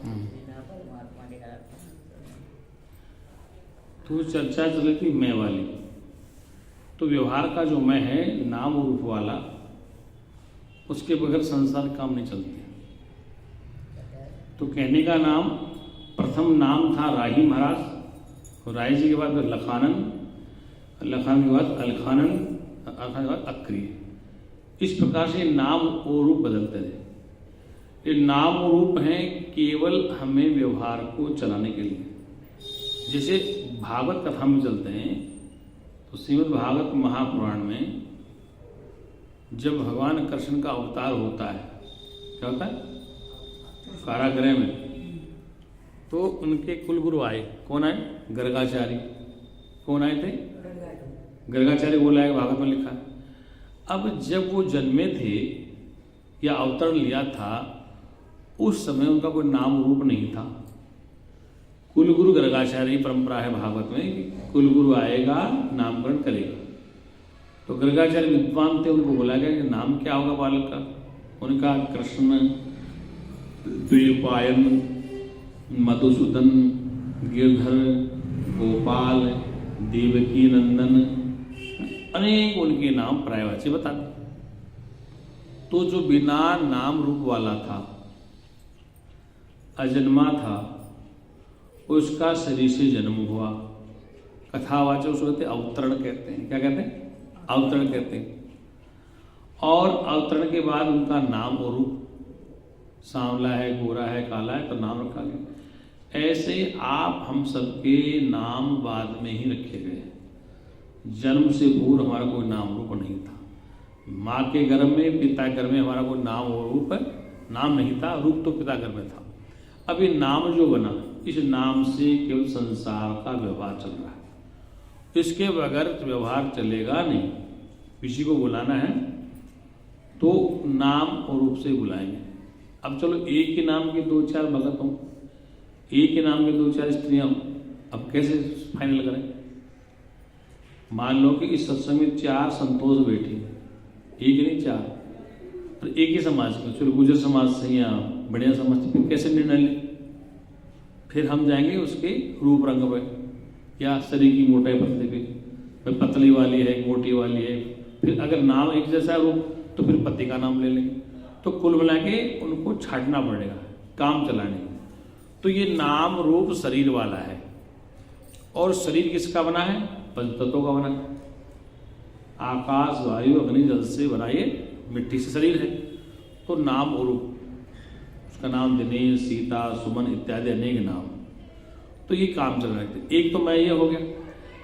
बिना परमात्मा के आत्मा। तो चर्चा चल रही थी मैं वाली। तो व्यवहार का जो मैं है नाम और रूप वाला, उसके बगैर संसार काम नहीं चलते। तो कहने का नाम, प्रथम नाम था राही महाराज, और राही जी के बाद लखानन, लखानन के बाद अलखानन, अलखानन के बाद अक्रिय। इस प्रकार से नाम और रूप बदलते थे। ये नाम और रूप हैं केवल हमें व्यवहार को चलाने के लिए। जैसे भागवत कथा में चलते हैं, तो श्रीमद् भागवत महापुराण में जब भगवान कृष्ण का अवतार होता है, क्या होता है? कारागृह में, तो उनके कुलगुरु आए। कौन आए? गर्गाचार्य। कौन आए थे? गर्गाचार्य बोला है, भागवत में लिखा है। अब जब वो जन्मे थे या अवतरण लिया था, उस समय उनका कोई नाम रूप नहीं था। कुलगुरु गर्गाचार्य परंपरा है भागवत में कि कुलगुरु आएगा, नामकरण करेगा। तो गर्गाचार्य विद्वान थे, उनको बोला गया कि नाम क्या होगा बालक का? उनका कृष्ण, द्वैपायन, मधुसूदन, गिरधर, गोपाल, देवकी नंदन, अनेक उनके नाम पर्यायवाची बता। तो जो बिना नाम रूप वाला था, अजन्मा था, उसका शरीर से जन्म हुआ। कथावाचक उसको कहते अवतरण कहते हैं। क्या कहते हैं? अवतरण कहते हैं। और अवतरण के बाद उनका नाम और रूप, सांवला है, गोरा है, काला है, तो नाम रखा गया। ऐसे आप हम सबके नाम बाद में ही रखे गए। जन्म से पूर्व हमारा कोई नाम रूप नहीं था। माँ के गर्भ में, पिता के गर्भ में हमारा कोई नाम और रूप नाम नहीं था। रूप तो पिता गर्भ में था। अब ये नाम जो बना, इस नाम से केवल संसार का व्यवहार चल रहा है। इसके बगैर व्यवहार चलेगा नहीं। किसी को बुलाना है तो नाम और रूप से बुलाएंगे। अब चलो एक ही नाम के दो चार भगत हों, एक ही नाम के दो चार स्त्रियां हों, अब कैसे फाइनल करें? मान लो कि इस सत्संग में 4 संतोष बैठी, एक नहीं 4, और एक ही समाज के, चलो गुजर समाज से या बढ़िया समाज से, फिर कैसे निर्णय लें? फिर हम जाएंगे उसके रूप रंग पे या शरीर की मोटाई पतले पे, पतली वाली है, मोटी वाली है। फिर अगर नाम एक जैसा है रूप, तो फिर पति का नाम ले लेंगे। तो कुल मिला के उनको छाटना पड़ेगा काम चलाने में। तो ये नाम रूप शरीर वाला है। और शरीर किसका बना है? पंचतत्वों का बना है। आकाश, वायु, अग्नि, जल से बना, ये मिट्टी से शरीर है। तो नाम और रूप, उसका नाम दिनेश, सीता, सुमन इत्यादि अनेक नाम। तो ये काम चल रहा है। एक तो मैं ये हो गया।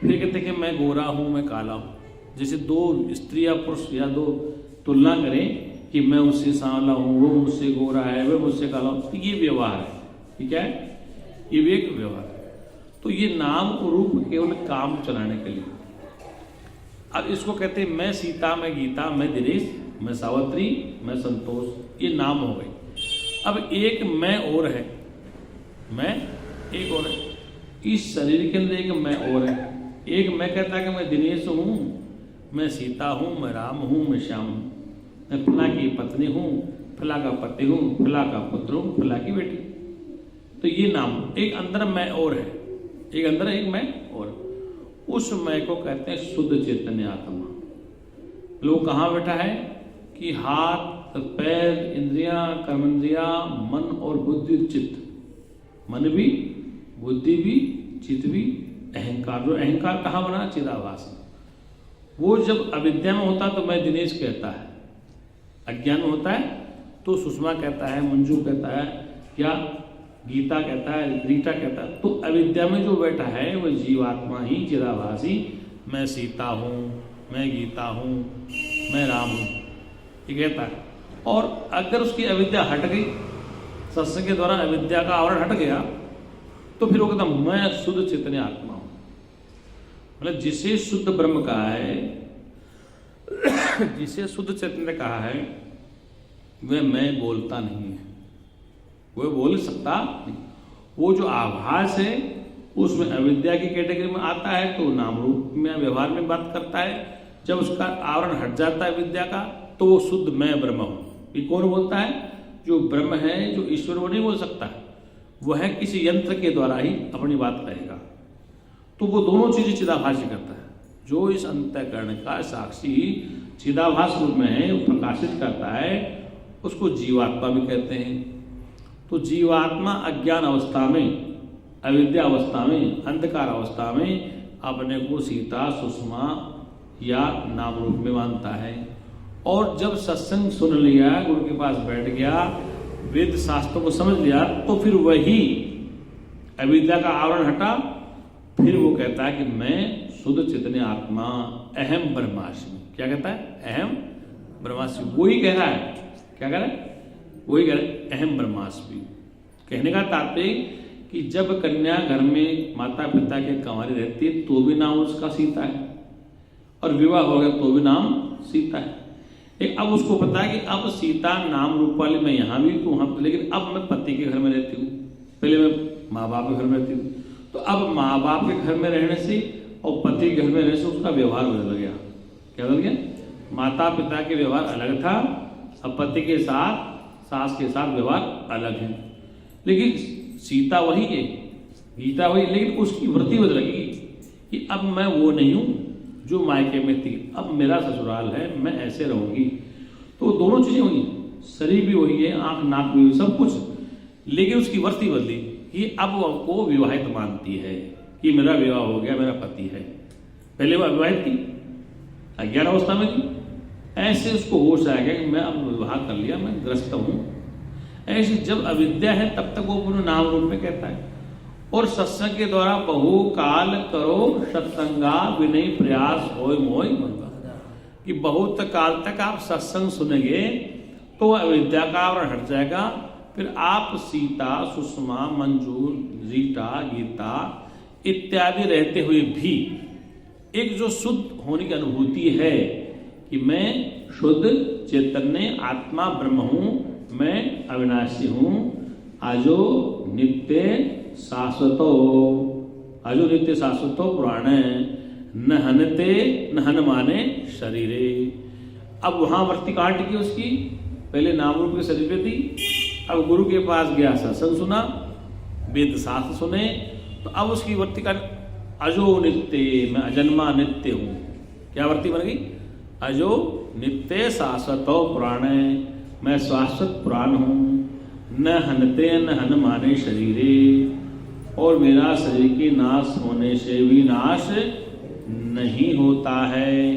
फिर कहते कि मैं गोरा हूं, मैं काला हूं। जैसे दो स्त्री या पुरुष या दो तुलना करें कि मैं उससे सांवला हूं, वो मुझसे गोरा है, वह मुझसे काला हूं, तो ये व्यवहार है। ये क्या है? ये भी एक व्यवहार है। तो ये नाम और रूप केवल काम चलाने के लिए। अब इसको कहते हैं मैं सीता, मैं गीता, मैं दिनेश, मैं सावित्री, मैं संतोष, ये नाम हो गए। अब एक मैं और है, मैं एक और है। इस शरीर के अंदर एक मैं और है। एक मैं कहता है कि मैं दिनेश हूं, मैं सीता हूं, मैं राम हूं, मैं श्याम हूं, मैं फला की पत्नी हूं, फला का पति हूं, फला का पुत्र हूं, फला की बेटी। तो ये नाम, एक अंदर मैं और है, एक अंदर एक मैं और। उस मैं को कहते हैं शुद्ध चैतन्य आत्मा। लोग कहाँ बैठा है कि हाथ, पैर, इंद्रियां, कर्मेंद्रियां, मन और बुद्धि, चित्त। मन भी, बुद्धि भी, चित्त भी, अहंकार। जो अहंकार कहाँ बना? चिदाभास। वो जब अविद्या में होता तो मैं दिनेश कहता है, अज्ञान में होता है तो सुषमा कहता है, मंजू कहता है, या गीता कहता है, रीटा कहता है। तो अविद्या में जो बैठा है वह जीवात्मा ही, चिदाभासी, मैं सीता हूँ, मैं गीता हूँ, मैं राम हूँ, ये कहता है। और अगर उसकी अविद्या हट गई, सत्संग के द्वारा अविद्या का आवरण हट गया, तो फिर वो कहता मैं शुद्ध चैतन्य आत्मा हूं। मतलब जिसे शुद्ध ब्रह्म कहा है, जिसे शुद्ध चैतन्य कहा है, वह मैं बोलता नहीं है, वह बोल सकता नहीं। वो जो आभास है उसमें अविद्या की कैटेगरी में आता है, तो नाम रूप में व्यवहार में बात करता है। जब उसका आवरण हट जाता है विद्या का, तो वो शुद्ध मैं ब्रह्म हूं। ये कौन बोलता है? जो ब्रह्म है, जो ईश्वर, वो नहीं बोल सकता है। वह किसी यंत्र के द्वारा ही अपनी बात कहेगा। तो वो दोनों चीजें चिदाभास ही करता है। जो इस अंतःकरण का साक्षी चिदाभास रूप में है, वो प्रकाशित करता है, उसको जीवात्मा भी कहते हैं। तो जीवात्मा अज्ञान अवस्था में, अविद्या अवस्था में, अंधकार अवस्था में अपने को सीता, सुषमा या नाम रूप में मानता है। और जब सत्संग सुन लिया, गुरु के पास बैठ गया, वेद शास्त्रों को समझ लिया, तो फिर वही अविद्या का आवरण हटा, फिर वो कहता है कि मैं शुद्ध चैतन्य आत्मा, अहम ब्रह्मास्मि। क्या कहता है? अहम ब्रह्मास्मि। वही कह रहा है। क्या कह रहा है? वही कह रहा है, अहम ब्रह्मास्मि। कहने का तात्पर्य कि जब कन्या घर में माता पिता के कंवारी रहती है तो भी नाम उसका सीता है, और विवाह हो गया तो भी नाम सीता है। लेकिन अब उसको पता है कि अब सीता नाम रूप वाली मैं यहाँ भी तो वहां, लेकिन अब मैं पति के घर में रहती हूँ, पहले मैं माँ बाप के घर में रहती हूँ। तो अब माँ बाप के घर में रहने से और पति के घर में रहने से उसका व्यवहार बदल गया। क्या बदल गया? माता पिता के व्यवहार अलग था, अब पति के साथ, सास के साथ व्यवहार अलग है। लेकिन सीता वही है, गीता वही, लेकिन उसकी वृत्ति बदल गई कि अब मैं वो नहीं हूं जो मायके में थी, अब मेरा ससुराल है, मैं ऐसे रहूंगी। तो दोनों चीजें हुई, शरीर भी वही है, आंख नाक भी सब कुछ, लेकिन उसकी वृत्ति बदली कि अब वो विवाहित मानती है कि मेरा विवाह हो गया, मेरा पति है। पहले वो अविवाहित थी, अज्ञान अवस्था में थी। ऐसे उसको होश आ गया कि मैं अब विवाह कर लिया, मैं ग्रस्त हूं। ऐसे जब अविद्या है तब तक वो पुनः नाम रूप में कहता है। और सत्संग के द्वारा बहु काल करो सत्संगा विनय प्रयास होय मोय मनवा, कि बहुत काल तक आप सत्संग सुनेंगे तो अविद्या का आवरण हट जाएगा। फिर आप सीता, सुषमा, मंजू, रीटा, गीता इत्यादि रहते हुए भी एक जो शुद्ध होने की अनुभूति है कि मैं शुद्ध चैतन्य आत्मा ब्रह्म हूं, मैं अविनाशी हूं, आजो नित्य शाश्वतो, आजो नित्य शाश्वतो पुराणे, न हनते न हनमाने शरीरे। अब वहां वृत्ति काट की उसकी, पहले नाम रूप के शरीर पे थी, अब गुरु के पास गया, सत्संग सुना, वेद शास्त्र सुने, तो अब उसकी वृत्ति का अजो नित्य, मैं अजन्मा नित्य हूं। क्या वृत्ति बन गई? अजो नित्य शाश्वतो पुराणे, मैं शाश्वत पुराण हूं, न हनते न हन माने शरीरे, और मेरा शरीर के नाश होने से भी नाश नहीं होता है।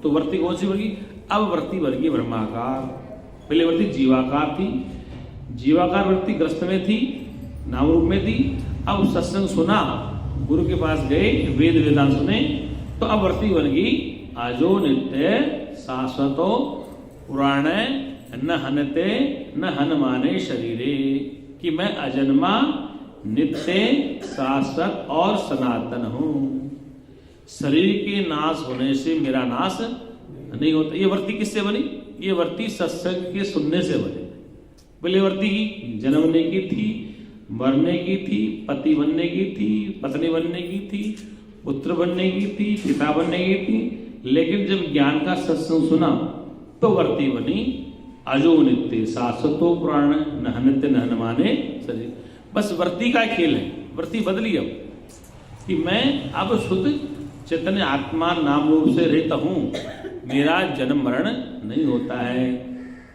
तो वृत्ति कौन सी बनी? अब वृत्ति बन गई ब्रह्माकार। पहले वृत्ति जीवाकार थी, जीवाकार वृत्ति ग्रस्त में थी, नाम रूप में थी। अब सत्संग सुना, गुरु के पास गए, वेद वेदांत सुने, तो अब वृत्ति बन गई आजो नित्य शाश्वतो पुराणे, न हनते न हनमाने शरीरे, कि मैं अजन्मा नित्य शाश्वत और सनातन हूं। शरीर के नाश होने से मेरा नाश नहीं होता। ये वृत्ति किससे बनी? ये वृत्ति सत्संग के सुनने से बनी। पहले वृत्ति की जन्मने की थी, मरने की थी, पति बनने की थी, पत्नी बनने की थी, पुत्र बनने की थी, पिता बनने की थी। लेकिन जब ज्ञान का सत्संग सुना तो वृत्ति बनी अजो नित्य शाश्वतो पुराण, न हनते न हनमाने शरीर। बस वृत्ति का खेल है, वृत्ति बदली अब कि मैं अब शुद्ध चैतन्य आत्मा नाम रूप से रहता हूं, मेरा जन्म मरण नहीं होता है।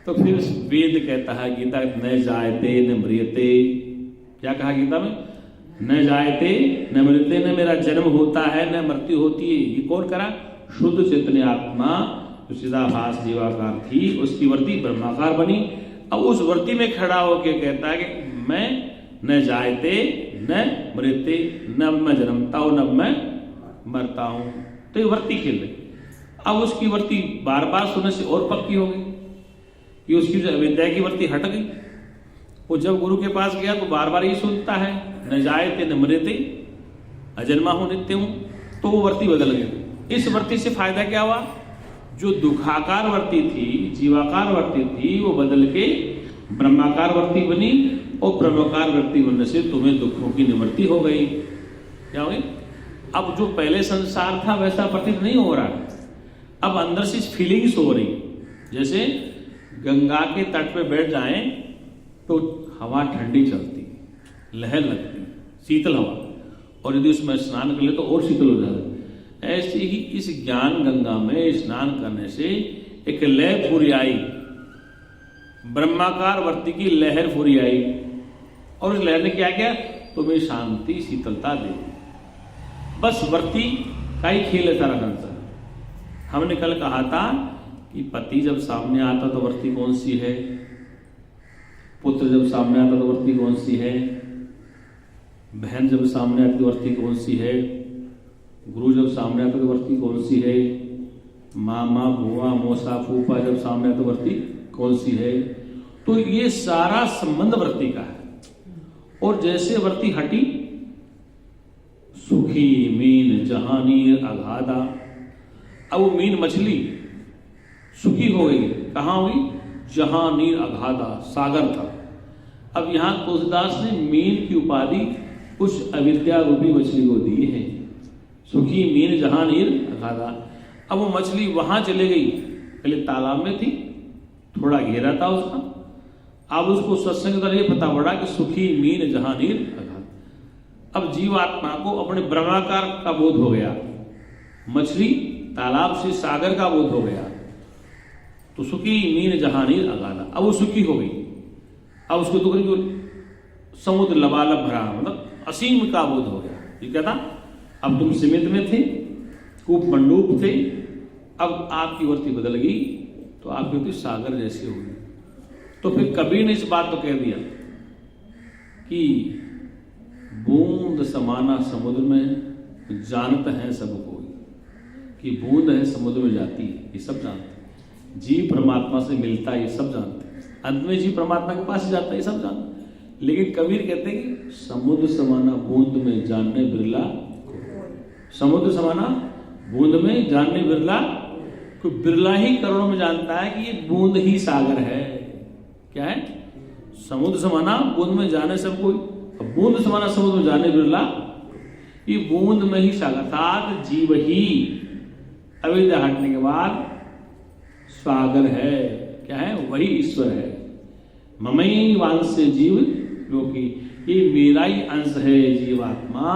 तो फिर वेद कहता है, गीता न जायते न मृत्यते, क्या कहा गीता में? न जायते न मृत्यते, न मेरा जन्म होता है न मृत्यु होती है। ये कौन करा? शुद्ध चैतन्य आत्मा जो चिदाभास जीवाकार थी, उसकी वृत्ति ब्रह्माकार बनी। अब उस वृत्ति में खड़ा होकर कहता है कि मैं न जायते न मृत्यते, न मैं जन्मता हूं न मैं मरता हूं। तो ये वृत्ति खेल रही। अब उसकी वृत्ति बार बार सुनने से और पक्की हो गई कि उसकी जो अविद्या की वृत्ति हट गई। वो जब गुरु के पास गया तो बार बार ये सुनता है, न जायते न मृत्यते, अजन्मा हूं नित्य हूं। तो वो वृत्ति बदल गई। इस वृत्ति से फायदा क्या हुआ? जो दुखाकार वृत्ति थी, जीवाकार वृत्ति थी, वो बदल के ब्रह्माकार वृत्ति बनी, और ब्रह्माकार वृत्ति बनने से तुम्हें दुखों की निवृत्ति हो गई। क्या हो गई? अब जो पहले संसार था वैसा प्रतीत नहीं हो रहा है। अब अंदर से फीलिंग्स हो रही, जैसे गंगा के तट पे बैठ जाएं तो हवा ठंडी चलती, लहर लगती है, शीतल हवा, और यदि उसमें स्नान कर ले तो और शीतल हो जाता है। ऐसे ही इस ज्ञान गंगा में स्नान करने से एक लय फुरियाई, ब्रह्माकार वर्ती की लहर फुरियाई, और उस लहर ने क्या किया, तुम्हें शांति शीतलता दे। बस वर्ती का ही खेल है सारा संसार। हमने कल कहा था कि पति जब सामने आता तो वर्ती कौन सी है, पुत्र जब सामने आता तो वर्ती कौन सी है, बहन जब सामने आती तो वर्ती कौन सी है, गुरु जब सामने आता तो वर्ती कौन सी है, मामा बुआ मौसा फूफा जब सामने आता तो वर्ती कौन सी है। तो ये सारा संबंध वर्ती का है। और जैसे वर्ती हटी, सुखी मीन जहानीर अगाधा, अब वो मीन मछली सुखी हो गई, कहां हुई, जहानीर अगाधा, सागर था। अब यहां तुलसीदास ने मीन की उपाधि उस अविद्या रूपी मछली को दी है, सुखी मीन जहानीर अगाधा। अब वो मछली वहां चले गई, पहले तालाब में थी, थोड़ा घेरा था उसका, अब उसको सत्संग द्वारा ये पता पड़ा कि सुखी मीन जहानीर अगाध। अब जीवात्मा को अपने ब्रह्माकार का बोध हो गया, मछली तालाब से सागर का बोध हो गया, तो सुखी मीन जहानीर अगाधा। अब वो सुखी हो गई, अब उसको दुख जो समुद्र लबालब भरा, मतलब असीम का बोध हो गया। ये क्या था, अब तुम सीमित में थे, कूप मंडूप थे, अब आपकी वर्ती बदल गई तो आपकी वर्ती सागर जैसी होगी। तो फिर कबीर ने इस बात को कह दिया कि बूंद समाना समुद्र में जानत है सब कोई, कि बूंद है समुद्र में जाती है, ये सब जानते हैं। जीव परमात्मा से मिलता है, ये सब जानते हैं। अंत में जीव परमात्मा के पास ही जाता है, ये सब जानते हैं। लेकिन कबीर कहते हैं कि समुद्र समाना बूंद में जानने बिरला, समुद्र समाना बूंद में जानने बिरला, कोई बिरला ही करोड़ों में जानता है कि ये बूंद ही सागर है। क्या है, समुद्र समाना बूंद में जाने सब कोई, बूंद समाना समुद्र में जाने बिरला, ये बूंद में ही सागर, अर्थात जीव ही अविद्या हटने के बाद सागर है। क्या है, वही ईश्वर है। ममई वांश से जीव लोकी, ये मेरा ही अंश है जीवात्मा,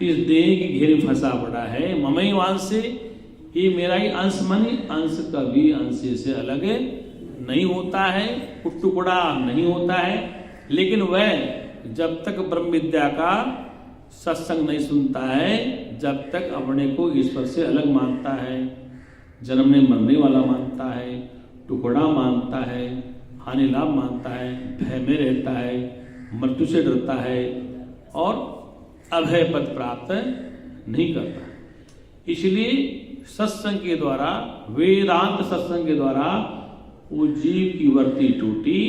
इस देह के घेरे फंसा पड़ा है। ममई वांश से, ये मेरा ही अंश, मानी अंश कभी अंश से अलग नहीं होता है, टुकड़ा नहीं होता है। लेकिन वह जब तक ब्रह्म विद्या का सत्संग नहीं सुनता है, जब तक अपने को ईश्वर से अलग मानता है, जन्मने मरने वाला मानता है, टुकड़ा मानता है, हानि लाभ मानता है, भय में रहता है, मृत्यु से डरता है और अभय पद प्राप्त नहीं करता। इसलिए सत्संग के द्वारा, वेदांत सत्संग के द्वारा वो जीव की वर्ती टूटी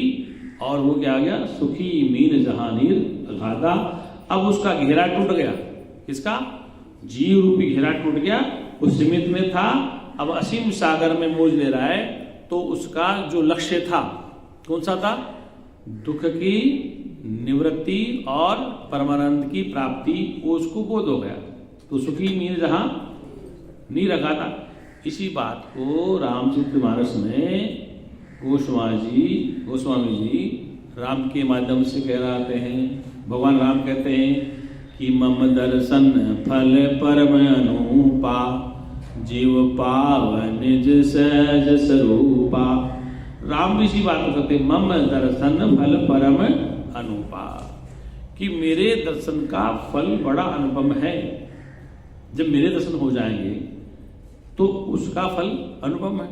और वो क्या आ गया, सुखी मीन जहानीर अगाधा। अब उसका घेरा टूट गया, किसका, जीव रूपी घेरा टूट गया। वो सीमित में था, अब असीम सागर में मौज ले रहा है। तो उसका जो लक्ष्य था कौन सा था, दुख की निवृत्ति और परमानंद की प्राप्ति, वो उसको बोध हो गया। तो सुखी मीन जहां नहीं रखा था। इसी बात को रामचरितमानस में गोस्वामी जी राम के माध्यम से कह रहे हैं। भगवान राम कहते हैं कि मम दर्शन फल परम अनुपा, जीव पाव निज सहज स्वरूपा। राम भी इसी बात को कहते हैं, मम दर्शन फल परम अनुपा, कि मेरे दर्शन का फल बड़ा अनुपम है। जब मेरे दर्शन हो जाएंगे तो उसका फल अनुपम है।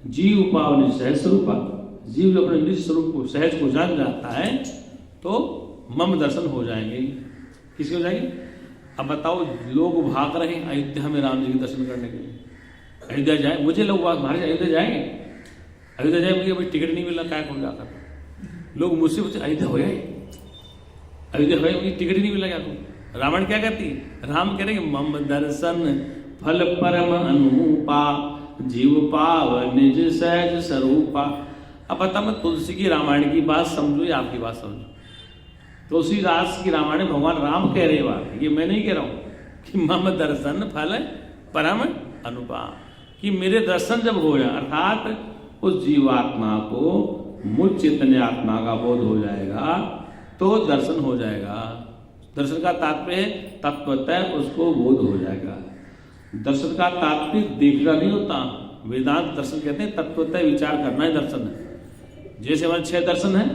जीव पावन सहज स्वरूपा, जीव जो अपने निज स्वरूप को, सहज को जान जाता है तो मम दर्शन हो जाएंगे। किसके हो जाएंगे, अब बताओ, लोग भाग रहे हैं अयोध्या में राम जी के दर्शन करने के लिए। अयोध्या जाए, मुझे लोग महाराज अयोध्या जाएंगे, अयोध्या जाए, मुझे टिकट नहीं मिला, क्या करूँ जाकर। लोग मुझसे पूछे अयोध्या हो जाए, अयोध्या हो जाए, मुझे टिकट ही नहीं मिला, क्या करूँ। रावण क्या कहती है, राम कह रहे हैं मम दर्शन फल परम अनुपा, जीव पाव निज सहज स्वरूपा। अब बता, मैं तुलसी की रामायण की बात समझू या आपकी बात समझू। तुलसीदास की रामायण भगवान राम कह रहे बात, ये मैं नहीं कह रहा हूं कि मम दर्शन फल परम अनुपा, कि मेरे दर्शन जब हो जाए, अर्थात उस जीवात्मा को मुझ चैतन्य आत्मा का बोध हो जाएगा, तो दर्शन हो जाएगा। दर्शन का तात्पर्य है तत्वतः उसको बोध हो जाएगा। दर्शन का तात्पर्य देखना नहीं होता। वेदांत दर्शन कहते हैं तत्वतः विचार करना ही दर्शन है। जैसे हमारे 6 दर्शन है,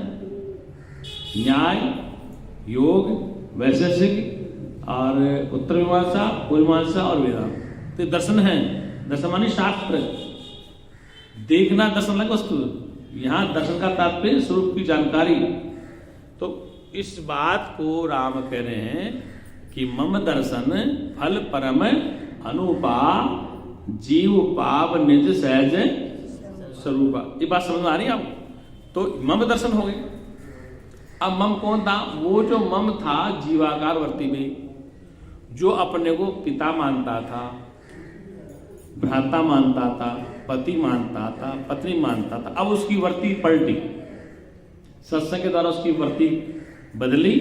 न्याय, योग, वैशेषिक और उत्तर मीमांसा, पूर्व मीमांसा और वेदांत, तो दर्शन है। दर्शन मानी शास्त्र, देखना दर्शन अलग वस्तु। यहां दर्शन का तात्पर्य स्वरूप की जानकारी। तो इस बात को राम कह रहे हैं कि मम दर्शन फल परम अनुपा जीव पाव निज सहज स्वरूपा। ये बात समझ में आ रही है आपको? तो मम दर्शन हो गए। अब मम कौन था? वो जो मम था जीवाकार वर्ती में, जो अपने को पिता मानता था, भ्राता मानता था, पति मानता था, पत्नी मानता था। अब उसकी वर्ती पलटी, सत्संग के द्वारा उसकी वर्ती बदली।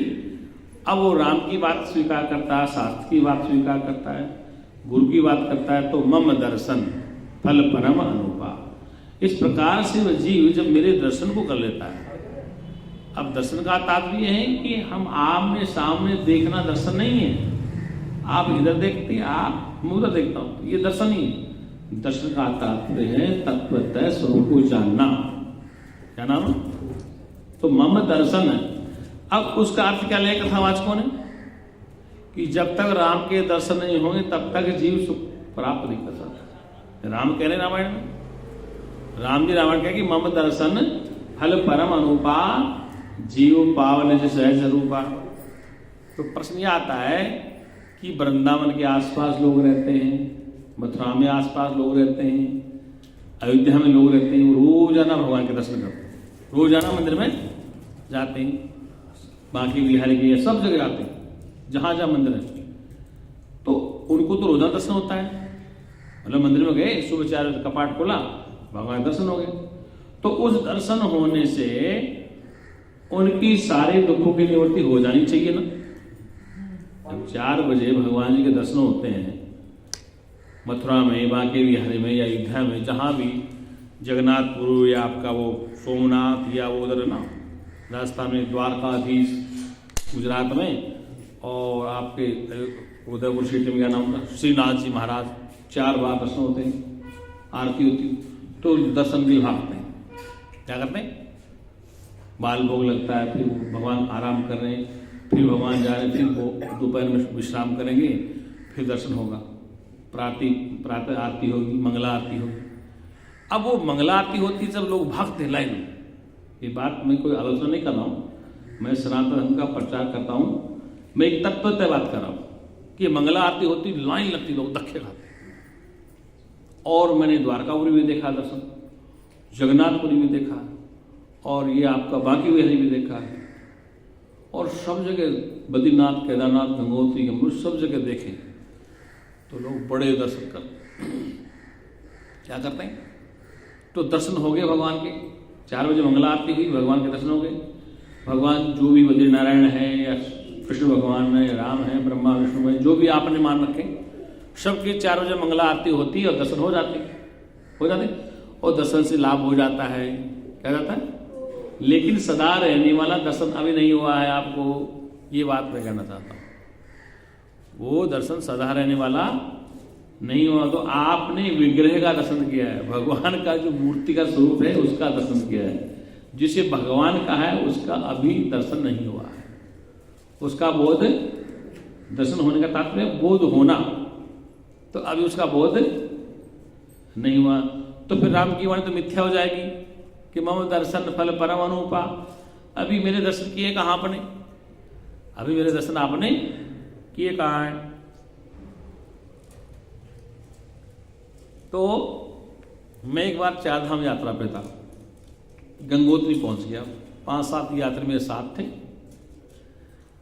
अब वो राम की बात स्वीकार करता है, शास्त्र की बात स्वीकार करता है, गुरु की बात करता है। तो मम दर्शन फल परम अनुपा। इस प्रकार से वह जीव जब मेरे दर्शन को कर लेता है। अब दर्शन का तात्पर्य है कि हम आमने सामने देखना दर्शन नहीं है। आप इधर देखते, आप मैं उधर देखता हूं, तो ये दर्शन ही है। दर्शन का तात्पर्य है तत्वतः स्वरूप को जानना। क्या नाम? तो मम दर्शन है। अब उसका अर्थ क्या लेगा कथावाचकों ने? कि जब तक राम के दर्शन नहीं होंगे तब तक जीव सुख प्राप्त नहीं कर सकता। राम कह रहे रामायण में, राम जी रामायण कह कि मम दर्शन फल परम अनुपा जीव पावन जैसे सहज रूपा। तो प्रश्न यह आता है कि वृंदावन के आसपास लोग रहते हैं, मथुरा में आसपास लोग रहते हैं, अयोध्या में लोग रहते हैं, रोजाना भगवान के दर्शन करते हैं, रोजाना मंदिर में जाते हैं, बाकी बिहारी के सब जगह जाते हैं, जहां जहां मंदिर है। तो उनको तो रोजाना दर्शन होता है। मतलब मंदिर में गए, सुबह 4 बजे कपाट खोला, भगवान के दर्शन हो गए। तो उस दर्शन होने से उनकी सारे दुखों की निवृत्ति हो जानी चाहिए ना। जब 4 बजे भगवान जी के दर्शन होते हैं मथुरा में, बांके बिहारी में या अयोध्या में, जहां भी, जगन्नाथपुर या आपका वो सोमनाथ या वो उधर ना राजस्थान में द्वारकाधीश गुजरात में, और आपके उदयपुर सिटी में क्या नाम था, श्रीनाथ जी महाराज, 4 बार दर्शन होते हैं, आरती होती। तो दर्शन भी भागते हैं, क्या करते हैं? बाल भोग लगता है, फिर भगवान आराम कर रहे हैं, फिर भगवान जा रहे हैं, फिर वो दोपहर में विश्राम करेंगे, फिर दर्शन होगा। प्रातः आरती होगी, मंगला आरती होगी। अब वो मंगला आरती होती जब लोग भागते हैं लाइन में। ये बात मैं कोई आलोचना नहीं कर रहा हूँ, मैं सनातन धर्म का प्रचार करता हूँ। मैं एक तत्वतः बात कर रहा हूँ कि मंगला आरती होती, लाइन लगती, लोग धक्के खाते। और मैंने द्वारकापुरी में देखा दर्शन, जगन्नाथपुरी में देखा, और ये आपका बांके बिहारी भी देखा है, और सब जगह बद्रीनाथ, केदारनाथ, गंगोत्री, यमुनोत्री सब जगह देखे। तो लोग बड़े दर्शन करते, क्या करते हैं? तो दर्शन हो गए भगवान के। 4 बजे मंगला आरती हुई, भगवान के दर्शन हो गए। भगवान जो भी बद्री नारायण है या कृष्ण भगवान है, राम है, ब्रह्मा विष्णु है, जो भी आपने मान रखे, सबके 4 बजे मंगला आरती होती है और दर्शन हो जाते और दर्शन से लाभ हो जाता है। क्या जाता है? लेकिन सदा रहने वाला दर्शन अभी नहीं हुआ है आपको, ये बात मैं कहना चाहता हूं। वो दर्शन सदा रहने वाला नहीं हुआ। तो आपने विग्रह का दर्शन किया है, भगवान का जो मूर्ति का स्वरूप है उसका दर्शन किया है। जिसे भगवान का है उसका अभी दर्शन नहीं हुआ है। उसका बोध, दर्शन होने का तात्पर्य बोध होना, तो अभी उसका बोध नहीं हुआ। तो फिर राम की वाणी तो मिथ्या हो जाएगी कि मम दर्शन फल परम अनुपा। अभी मेरे दर्शन किए कहां आपने? अभी मेरे दर्शन आपने किए कहां है? तो मैं एक बार 4 धाम यात्रा पे था, गंगोत्री पहुंच गया, 5-7 यात्री मेरे साथ थे।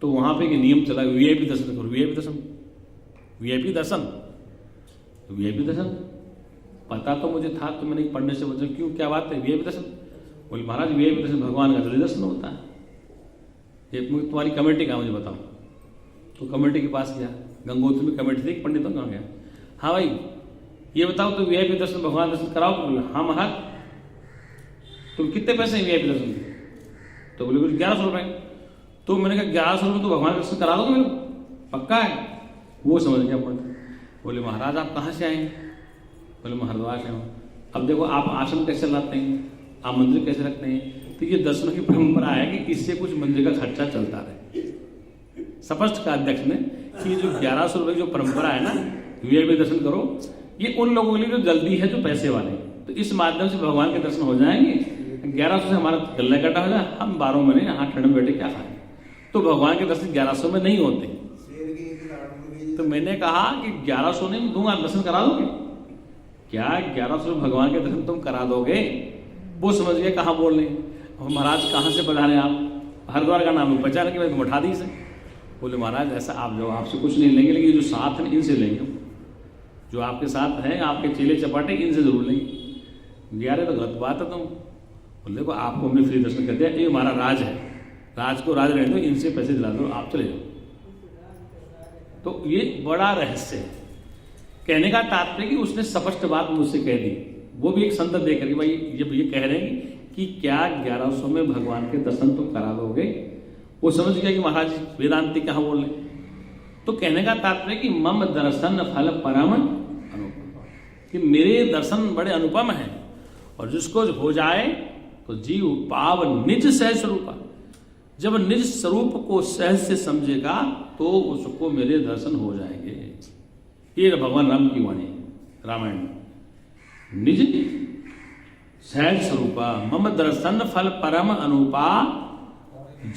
तो वहां पे एक नियम चला, वीआईपी दर्शन करो, वीआईपी दर्शन, वीआईपी दर्शन, तो वीआईपी दर्शन पता तो मुझे था, तो मैंने पढ़ने से बोला क्यों, क्या बात है वीआईपी दर्शन? बोले महाराज वीआईपी दर्शन भगवान का जल्दी दर्शन होता है। ये तुम्हारी कमेटी का मुझे बताओ। तो कमेटी के पास गया, गंगोत्री में कमेटी थी, पंडितों का गया, हाँ भाई ये बताओ तो वीआईपी दर्शन भगवान दर्शन कराओ। तो बोले हाँ महाराज। तुम कितने पैसे हैं वीआईपी दर्शन के? तो बोले कुछ 1100 रुपए। तो मैंने कहा 1100 रुपये तो भगवान के दर्शन करा दोगे मेरे को, पक्का है? वो समझ गया पंडित। बोले महाराज आप कहाँ से आए हैं? बोले मैं हरिद्वार से हूँ। अब देखो आप आश्रम कैसे लाते हैं, आप मंदिर कैसे रखते हैं, तो ये दर्शनों की परंपरा है कि इससे कुछ मंदिर का खर्चा चलता रहे। स्पष्ट कहा अध्यक्ष ने कि जो 1100 रुपये जो परंपरा है ना, वीआईपी दर्शन करो, ये उन लोगों के लिए जो जल्दी है, जो पैसे वाले, तो इस माध्यम से भगवान के दर्शन हो जाएंगे। 1100 से हमारा गल्ला कटा हो जाए, हम 12 महीने यहाँ ठंड में बैठे क्या खाएं। तो भगवान के दर्शन 1100 में नहीं होते। तो मैंने कहा कि 1100 नहीं दूंगा, दर्शन करा दोगे क्या? 1100 भगवान के दर्शन तुम करा दोगे? वो समझ गए कहाँ बोल रहे हैं। महाराज कहाँ से पधारे आप? हरिद्वार का नाम पहचान के मैं उठा दी से। बोले महाराज ऐसा आप जो आपसे कुछ नहीं लेंगे, लेकिन जो साथ हैं इनसे लेंगे, जो आपके साथ हैं, आपके चेले चपाटे, इनसे जरूर लेंगे। यार तो गलत बात है तुम। बोले देखो आपको हमने फ्री दर्शन कर दिया, ये हमारा राज है, राज को राज रहने दो, इनसे पैसे दिला दो, आप चले जाओ। तो ये बड़ा रहस्य है। कहने का तात्पर्य कि उसने स्पष्ट बात मुझसे कह दी, वो भी एक संदर्भ देकर कि भाई जब ये कह रहे हैं कि क्या 1100 में भगवान के दर्शन तुम करा दोगे, वो समझ गया कि महाराज वेदांती कहाँ बोल रहे। तो कहने का तात्पर्य कि मम दर्शन फल परम अनुपम, कि मेरे दर्शन बड़े अनुपम हैं, और जिसको हो जाए तो जीव पाव निज सहज स्वरूपा। जब निज स्वरूप को सहज से समझेगा तो उसको मेरे दर्शन हो जाएंगे। ये भगवान राम की वाणी रामायण में। निज सहज स्वरूपा मम दर्शन फल परम अनुपा,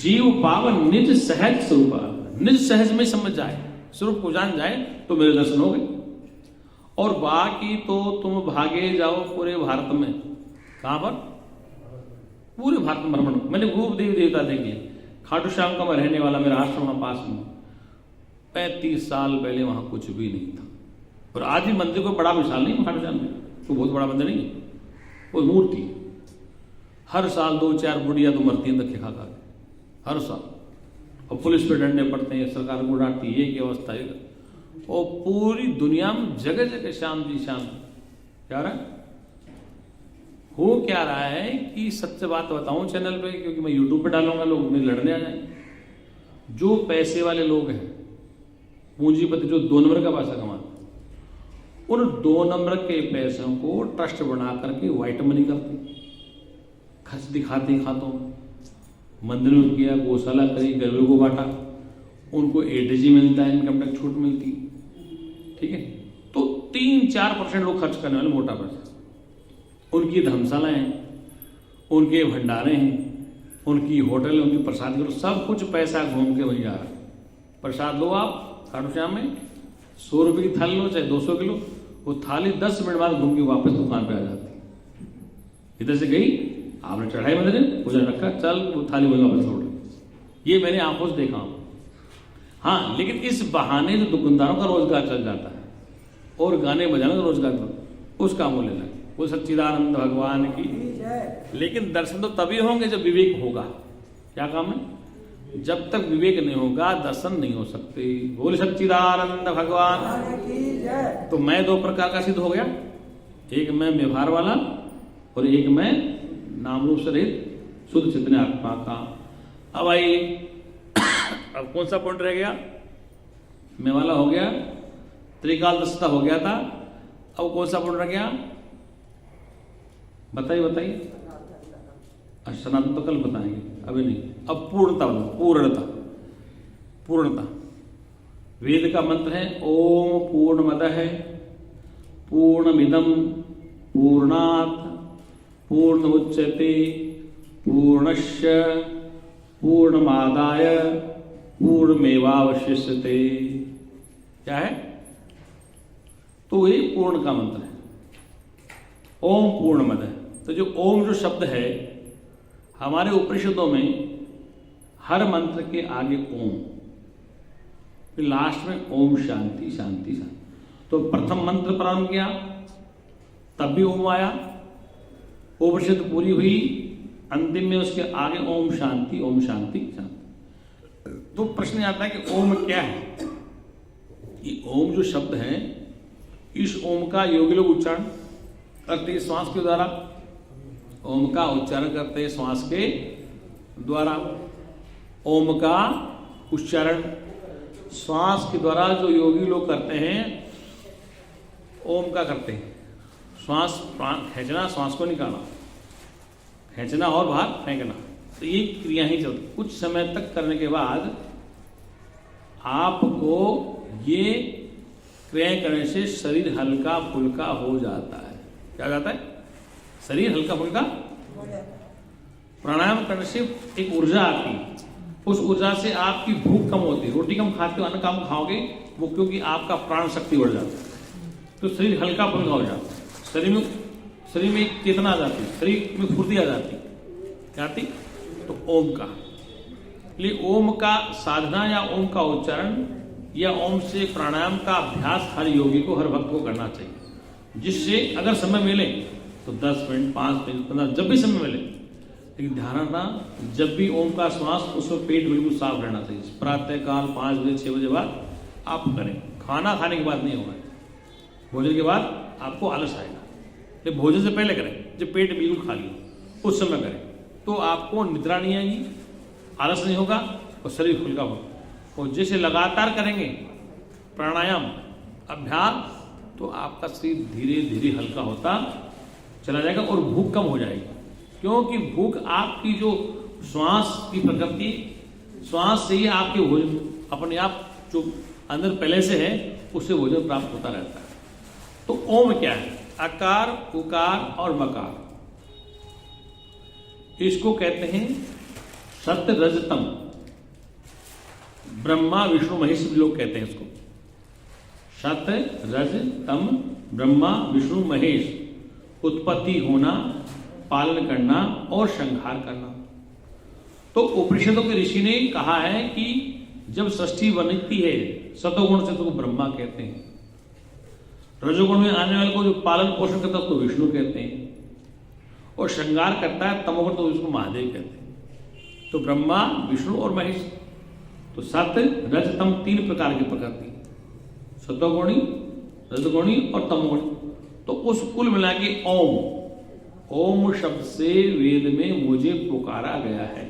जीव पावन निज सहज स्वरूपा। निज सहज में समझ जाए, स्वरूप को जान जाए तो मेरे दर्शन हो गए। और बाकी तो तुम भागे जाओ पूरे भारत में। कहां पर? पूरे भारत में भ्रमण। मैंने खूब देवी देवता देखे। खाटू श्याम का मैं रहने वाला, मेरा आश्रम वहां पास में। 35 साल पहले वहां कुछ भी नहीं था, और आज भी मंदिर को बड़ा विशाल नहीं खाटू श्याम में, तो बहुत बड़ा मंदिर नहीं है, वो मूर्ति। हर साल 2-4 बुढ़िया तो मरती है धक्के खा खा के, हर साल। और पुलिस पे डंडे पड़ते हैं, सरकार को डांटती है, ये अवस्था है। और पूरी दुनिया में जगह जगह श्याम जी श्याम जी। क्या रहा है? हो क्या रहा है कि सच्ची बात बताऊं चैनल पे, क्योंकि मैं यूट्यूब पे डालूंगा, लोग मेरे लड़ने आ जाएंगे। जो पैसे वाले लोग हैं, पूंजीपति, जो 2 नंबर का पैसा कमाते, उन 2 नंबर के पैसों को ट्रस्ट बना करके व्हाइट मनी करते, खर्च दिखाते खातों में। मंदिर में किया, गौशाला करी, गरीबों को बांटा, उनको एडीजी मिलता है, इनकम टैक्स छूट मिलती। ठीक है, तो 3-4% लोग खर्च करने वाले मोटा पैसा। उनकी धर्मशालाएं हैं, उनके भंडारे हैं, उनकी होटल, उनकी प्रसाद, सब कुछ पैसा घूम के वहीं जा रहा है। प्रसाद लो आप खाटू श्याम में, 100 रुपये की थाली लो चाहे 200 किलो, वो थाली 10 मिनट बाद घूम के वापस दुकान पे आ जाती है। इधर से गई, आपने चढ़ाई मंदिर पूजा रखा, चल वो थाली वहीं वापस लौट गई। ये मैंने आंखों से देखा। हाँ, लेकिन इस बहाने जो दुकानदारों का रोजगार चल जाता है और गाने बजाने का रोजगार, उसका मूल्य लगे। वो सच्चिदानंद भगवान की। लेकिन दर्शन तो तभी होंगे जब विवेक होगा। क्या काम है? जब तक विवेक नहीं होगा दर्शन नहीं हो सकते। बोल सच्चिदानंद भगवान की। तो मैं 2 प्रकार का सिद्ध हो गया, एक मैं व्यवहार वाला और एक मैं नाम रूप से रहित शुद्ध चैतन्य आत्मा का। अब आइए, अब कौन सा पॉइंट रह गया? मैं वाला हो गया, त्रिकाल दशता हो गया था। अब कौन सा पॉइंट रह गया? बताइए बताइए। सनातन तो कल बताएंगे, अभी नहीं। अब पूर्णता, पूर्णता, पूर्णता। वेद का मंत्र है ओम पूर्णमदः पूर्णमिदं पूर्णात् पूर्णमुच्यते पूर्णस्य पूर्णमादाय पूर्णमेवावशिष्यते। क्या है? तो ये पूर्ण का मंत्र है, ओम पूर्णमदः। तो जो ओम जो शब्द है हमारे उपनिषदों में हर मंत्र के आगे ओम, फिर लास्ट में ओम शांति शांति शांति। तो प्रथम मंत्र प्रारंभ किया तब भी ओम आया, उपनिषद पूरी हुई, अंतिम में उसके आगे ओम शांति शांति। तो प्रश्न आता है कि ओम क्या है? ये ओम जो शब्द है, इस ओम का योगी लोग उच्चारण करते हैं श्वास के द्वारा। ओम का उच्चारण करते हैं श्वास के द्वारा। ओम का उच्चारण श्वास के द्वारा जो योगी लोग करते हैं, ओम का करते हैं। श्वास खींचना, श्वास को निकालना, खींचना और बाहर फेंकना, तो ये क्रिया ही चलती। कुछ समय तक करने के बाद आपको ये क्रियाएं करने से शरीर हल्का फुल्का हो जाता है। क्या जाता है? शरीर हल्का फुल्का हो जाता है। प्राणायाम करने से एक ऊर्जा आती है, उस ऊर्जा से आपकी भूख कम होती है। रोटी कम खाते हो, अन्न कम खाओगे, वो क्योंकि आपका प्राण शक्ति बढ़ जाती है, तो शरीर हल्का फुल्का हो जाता है। शरीर में एक चेतना आ जाती है, शरीर में फुर्ती आ जाती है। क्या आती? तो ओम का, इसलिए ओम का साधना या ओम का उच्चारण या ओम से प्राणायाम का अभ्यास हर योगी को, हर भक्त को करना चाहिए, जिससे अगर समय मिले तो 10 मिनट, 5 मिनट, 15, जब भी समय मिले। लेकिन ध्यान रखना, जब भी ओम का श्वास, उसमें पेट बिल्कुल साफ रहना चाहिए। प्रातः काल 5 बजे 6 बजे बाद आप करें, खाना खाने के बाद नहीं होगा। भोजन के बाद आपको आलस आएगा, लेकिन भोजन से पहले करें, जब पेट बिल्कुल खाली हो, उस समय करें, तो आपको निद्रा नहीं आएगी, आलस नहीं होगा और शरीर फुल्का होगा। और जैसे लगातार करेंगे प्राणायाम अभ्यास, तो आपका शरीर धीरे धीरे हल्का होता चला जाएगा और भूख कम हो जाएगी। क्योंकि भूख आपकी जो श्वास की प्रकृति, श्वास से ही आपके भोजन अपने आप जो अंदर पहले से है उससे भोजन प्राप्त होता रहता है। तो ओम क्या है? अकार, उकार और मकार, इसको कहते हैं सत्य रज तम। ब्रह्मा विष्णु महेश भी लोग कहते हैं इसको। सत्य रज तम, ब्रह्मा विष्णु महेश, उत्पत्ति होना, पालन करना और संहार करना। तो उपनिषदों के ऋषि ने कहा है कि जब सृष्टि बनती है सतोगुण से, तो ब्रह्मा कहते हैं। रजोगुण में आने वाले को जो पालन पोषण करता है उसको विष्णु कहते हैं, और श्रृंगार करता है तमोगुण, तो उसको महादेव कहते हैं। तो ब्रह्मा, विष्णु और महेश। तो सत्य रज तम 3 प्रकार की प्रकृति, सतोगुणी, रजगुणी और तमोगुणी। तो उस कुल मिला के ओम शब्द से वेद में मुझे पुकारा गया है।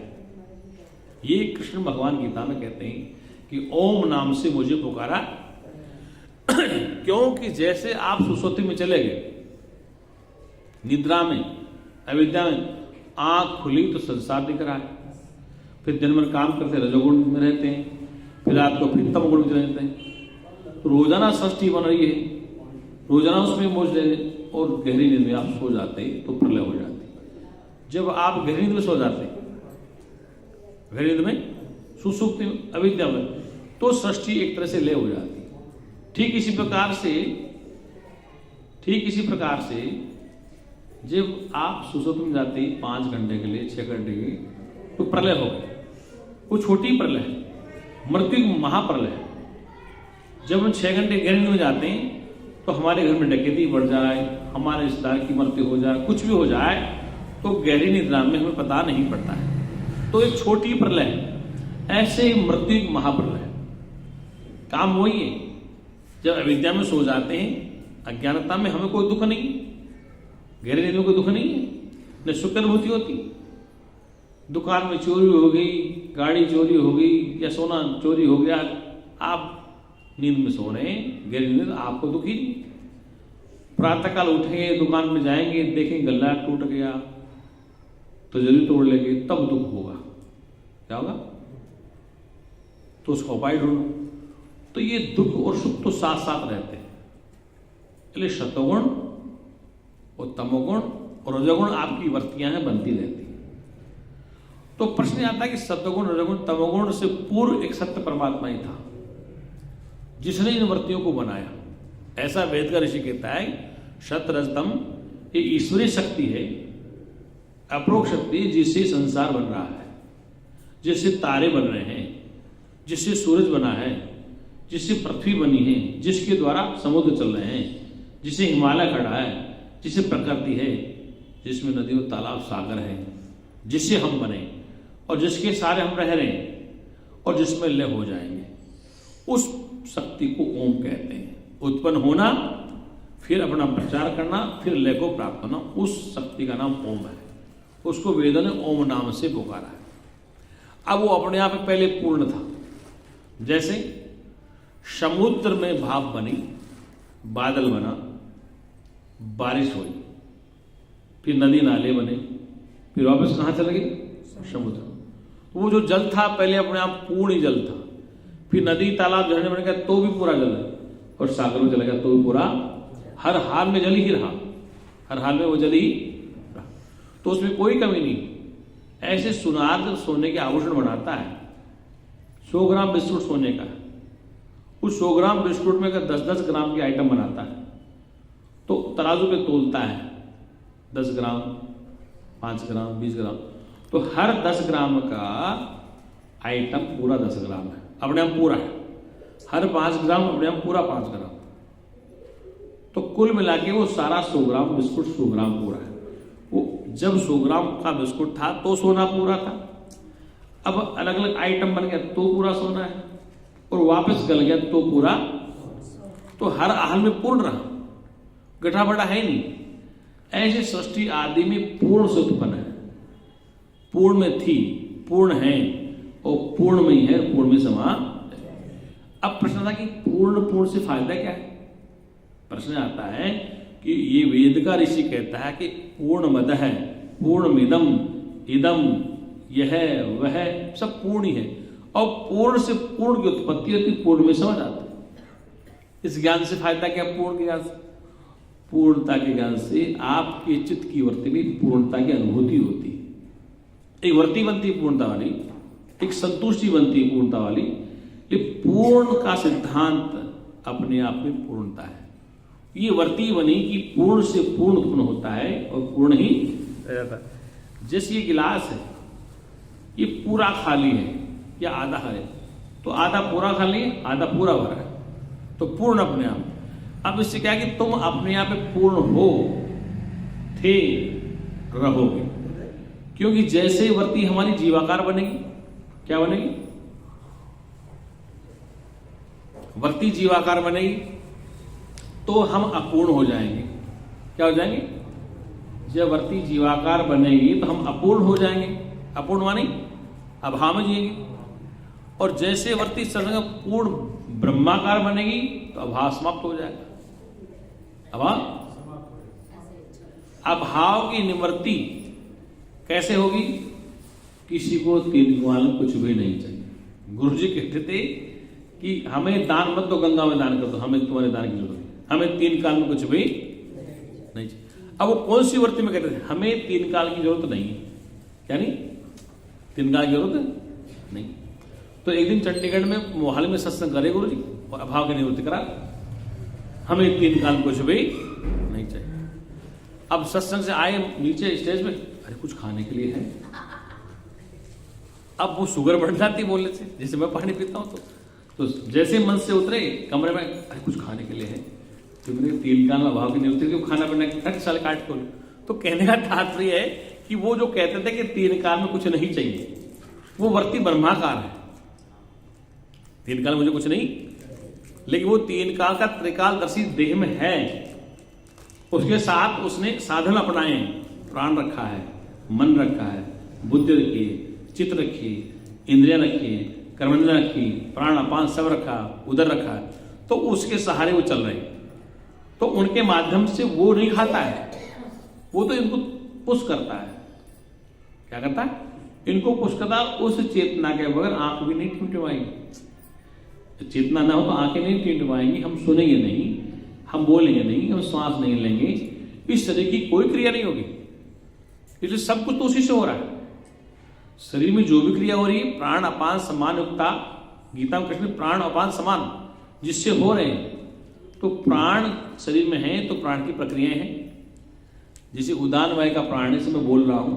ये कृष्ण भगवान गीता में कहते हैं कि ओम नाम से मुझे पुकारा। क्योंकि जैसे आप सुसुप्ति में चले गए, निद्रा में, अविद्या में, आंख खुली तो संसार दिख रहा है, फिर दिन भर काम करते रजोगुण में रहते हैं, फिर रात को फिर तमोगुण में रहते हैं। तो रोजाना सृष्टि बन रही है, रोजाना उसमें मौज ले, और गहरी नींद में आप सो जाते तो प्रलय हो जाती। जब आप गहरी नींद में सो जाते, गहरी नींद में, सुसुप्ति में, अविद्या में, तो सृष्टि एक तरह से लय हो जाती। ठीक इसी प्रकार से जब आप सुसुप्ति में जाते 5 घंटे के लिए, 6 घंटे के लिए, तो प्रलय हो गए। वो छोटी प्रलय है, मृत्यु महाप्रलय है। जब हम 6 घंटे गहरी नींद में जाते हैं तो हमारे घर में डकैती बढ़ जाए, हमारे रिश्तेदार की मृत्यु हो जाए, कुछ भी हो जाए, तो गहरी निद्रा में हमें पता नहीं पड़ता है। तो एक छोटी प्रलय है, ऐसे मृत्यु एक महाप्रलय है। काम वही है, जब अविद्या में सो जाते हैं, अज्ञानता में, हमें कोई दुख नहीं, गहरी नींद में कोई दुख नहीं है, न सुख अनुभूति होती। दुकान में चोरी हो गई, गाड़ी चोरी हो गई या सोना चोरी हो गया, आप नींद में सो रहे हैं, गहरी नींद, आपको दुखी नहीं। प्रातःकाल उठेंगे, दुकान में जाएंगे, देखेंगे गल्ला टूट गया तो जल्दी तोड़ लेंगे, तब दुख होगा। क्या होगा? तो उसका उपाय ढूंढो। तो ये दुख और सुख तो साथ साथ रहते हैं। इसलिए सतोगुण और तमोगुण और रजोगुण आपकी वृत्तियां हैं, बनती रहती है। तो प्रश्न आता है कि सतोगुण, रजोगुण, तमोगुण से पूर्व एक सत्य परमात्मा ही था जिसने इन वृत्तियों को बनाया। ऐसा वेद का ऋषि कहता है, सत रज तम ये ईश्वरीय शक्ति है, अपरोक्ष शक्ति, जिससे संसार बन रहा है, जिससे तारे बन रहे हैं, जिससे सूरज बना है, जिससे पृथ्वी बनी है, जिसके द्वारा समुद्र चल रहे हैं, जिससे हिमालय खड़ा है, जिससे प्रकृति है, जिसमें नदी और तालाब सागर है, जिससे हम बने और जिसके सारे हम रह रहे हैं और जिसमें लय हो जाएंगे, उस शक्ति को ओम कहते हैं। उत्पन्न होना, फिर अपना प्रचार करना, फिर लय को प्राप्त करना, उस शक्ति का नाम ओम है। उसको वेदों ने ओम नाम से पुकारा है। अब वो अपने आप में पहले पूर्ण था। जैसे समुद्र में भाप बनी, बादल बना, बारिश हुई, फिर नदी नाले बने, फिर वापस कहां चले गए? समुद्र। वो जो जल था पहले अपने आप पूर्ण ही जल था, फिर नदी तालाब झरने बन गया तो भी पूरा जल है, और सागर में चला गया तो भी पूरा, हर हाल में जल ही रहा, हर हाल में वो जल ही रहा, तो उसमें कोई कमी नहीं। ऐसे सुनार जब सोने के आभूषण बनाता है, 100 ग्राम बिस्कुट सोने का, उस 100 ग्राम बिस्कुट में अगर 10-10 ग्राम की आइटम बनाता है तो तराजू पे तोलता है 10 ग्राम, 5 ग्राम, 20 ग्राम, तो हर 10 ग्राम का आइटम पूरा 10 ग्राम है, अपने आप पूरा है। हर 5 ग्राम अपने आप पूरा 5 ग्राम, तो कुल मिला के वो सारा 100 ग्राम बिस्कुट 100 ग्राम पूरा है। वो जब 100 ग्राम का बिस्कुट था तो सोना पूरा था, अब अलग अलग आइटम बन गया तो पूरा सोना है, और वापस गल गया तो पूरा, तो हर हाल में पूर्ण रहा, गठा बड़ा है नहीं। ऐसे सृष्टि आदि में पूर्ण से उत्पन्न है, पूर्ण में थी, पूर्ण है, और पूर्ण में ही है, पूर्ण में समा। अब प्रश्न था कि पूर्ण से फायदा क्या है? प्रश्न आता है कि ये वेद का ऋषि कहता है कि पूर्ण मद है, पूर्णमिदम, इदम, यह वह सब पूर्ण ही है, और पूर्ण से पूर्ण की उत्पत्ति होती, पूर्ण में समझ आता है। इस ज्ञान से फायदा क्या? पूर्ण के ज्ञान से, पूर्णता के ज्ञान से आपके चित्त की वृत्ति में पूर्णता की अनुभूति होती है। एक वृत्ति बनती है पूर्णता वाली, एक संतुष्टि बनती है पूर्णता वाली। ये पूर्ण का सिद्धांत अपने आप में पूर्णता है। ये वृत्ति बनी कि पूर्ण से पूर्ण उत्पन्न होता है और पूर्ण ही रह जाता है। जैसे ये गिलास है, ये पूरा खाली है या आधा है, तो आधा पूरा खाली है, आधा पूरा भरा है, तो पूर्ण अपने आप। अब इससे क्या है कि तुम अपने आप में पूर्ण हो, थे, रहोगे, क्योंकि जैसे वृत्ति हमारी जीवाकार बनेगी, क्या बनेगी? वृत्ति जीवाकार बनेगी तो हम अपूर्ण हो जाएंगे। क्या हो जाएंगे? जब वृत्ति जीवाकार बनेगी तो हम अपूर्ण हो जाएंगे। अपूर्ण माने अभाव में जिएंगे। और जैसे वृत्ति पूर्ण ब्रह्माकार बनेगी तो अभाव समाप्त हो जाएगा। अभाव की निवृत्ति कैसे होगी? किसी को 3 काल कुछ भी नहीं चाहिए। गुरु जी कहते थे कि हमें दान मत दो, गंगा में दान कर दो, हमें तुम्हारे दान की जरूरत है, हमें 3 काल में कुछ भी नहीं चाहिए। अब वो कौन सी वृत्ति में कहते थे? हमें 3 काल की जरूरत नहीं है। क्या नहीं? 3 काल की जरूरत नहीं। तो एक दिन चंडीगढ़ में मोहाली में सत्संग करे गुरु जी, और अभाव की निवृत्ति करा, हमें 3 काल कुछ भी नहीं चाहिए। अब सत्संग से आए नीचे स्टेज में, अरे कुछ खाने के लिए है। अब वो शुगर बढ़ जाती बोलने से, जैसे मैं पानी पीता हूं तो जैसे मन से उतरे कमरे में, अरे कुछ खाने के लिए है, तो मैंने 3 काल में अभाव की निवृत्ति क्यों खाना पीना खर्च साल काट खोल। तो कहने का तात्पर्य है कि वो जो कहते थे कि 3 काल में कुछ नहीं चाहिए, वो वृत्ति ब्रह्माकार है। 3 काल मुझे कुछ नहीं, लेकिन वो 3 काल का त्रिकालदर्शी देह में है। उसके साथ उसने साधन अपनाए, प्राण रखा है, मन रखा है, बुद्धि रखी है, चित्त रखी, इंद्रियां रखी, कर्मेंद्रियां रखी, प्राण अपान सब रखा, उदर रखा है, तो उसके सहारे वो चल रहे हैं। तो उनके माध्यम से वो नहीं खाता है, वो तो इनको पुश करता है। क्या करता है? इनको पुश करता है। उस चेतना के बगैर आंख भी नहीं टिमटिमाएगी। चेतना ना हो तो आंखें नहीं टिमटिमाएंगी, हम सुनेंगे नहीं, हम बोलेंगे नहीं, हम श्वास नहीं लेंगे, इस तरह की कोई क्रिया नहीं होगी। इसलिए सब कुछ तो उसी से हो रहा है। शरीर में जो भी क्रिया हो रही है, प्राण अपान समान युक्ता, गीता में कृष्ण प्राण अपान समान जिससे हो रहे हैं, तो प्राण शरीर में है तो प्राण की प्रक्रियाएं हैं। जैसे उदान वायु का प्राण से मैं बोल रहा हूं,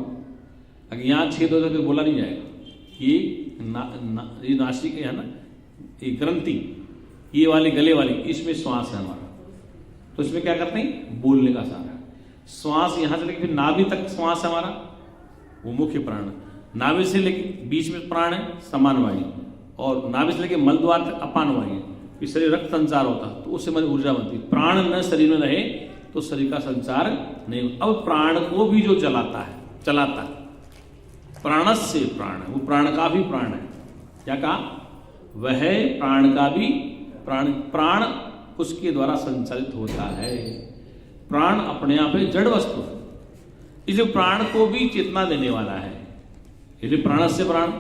अगर यहां छेद हो जाए तो बोला नहीं जाएगा। ये नासिक है ना, ये ग्रंथि, ये वाली गले वाली, इसमें श्वास है हमारा, तो इसमें क्या करते हैं? बोलने का सारा श्वास यहां से लेकर फिर नाभि तक श्वास है हमारा, वो मुख्य प्राण। नाभि से लेकर बीच में प्राण है समान वायु, और नाभि से लेकर मलद्वार तक अपान वायु। इस शरीर रक्त संचार होता है तो उससे हमारी ऊर्जा बनती है। प्राण न शरीर में रहे तो शरीर का संचार नहीं। अब प्राण को भी जो चलाता है, प्राणस्य प्राण है, वो प्राण का भी प्राण है। क्या कहा? वह प्राण का भी प्राण, प्राण उसके द्वारा संचालित होता है। प्राण अपने आप में जड़ वस्तु है, इसलिए प्राण को भी चेतना देने वाला है। इसलिए प्राणस्य प्राण,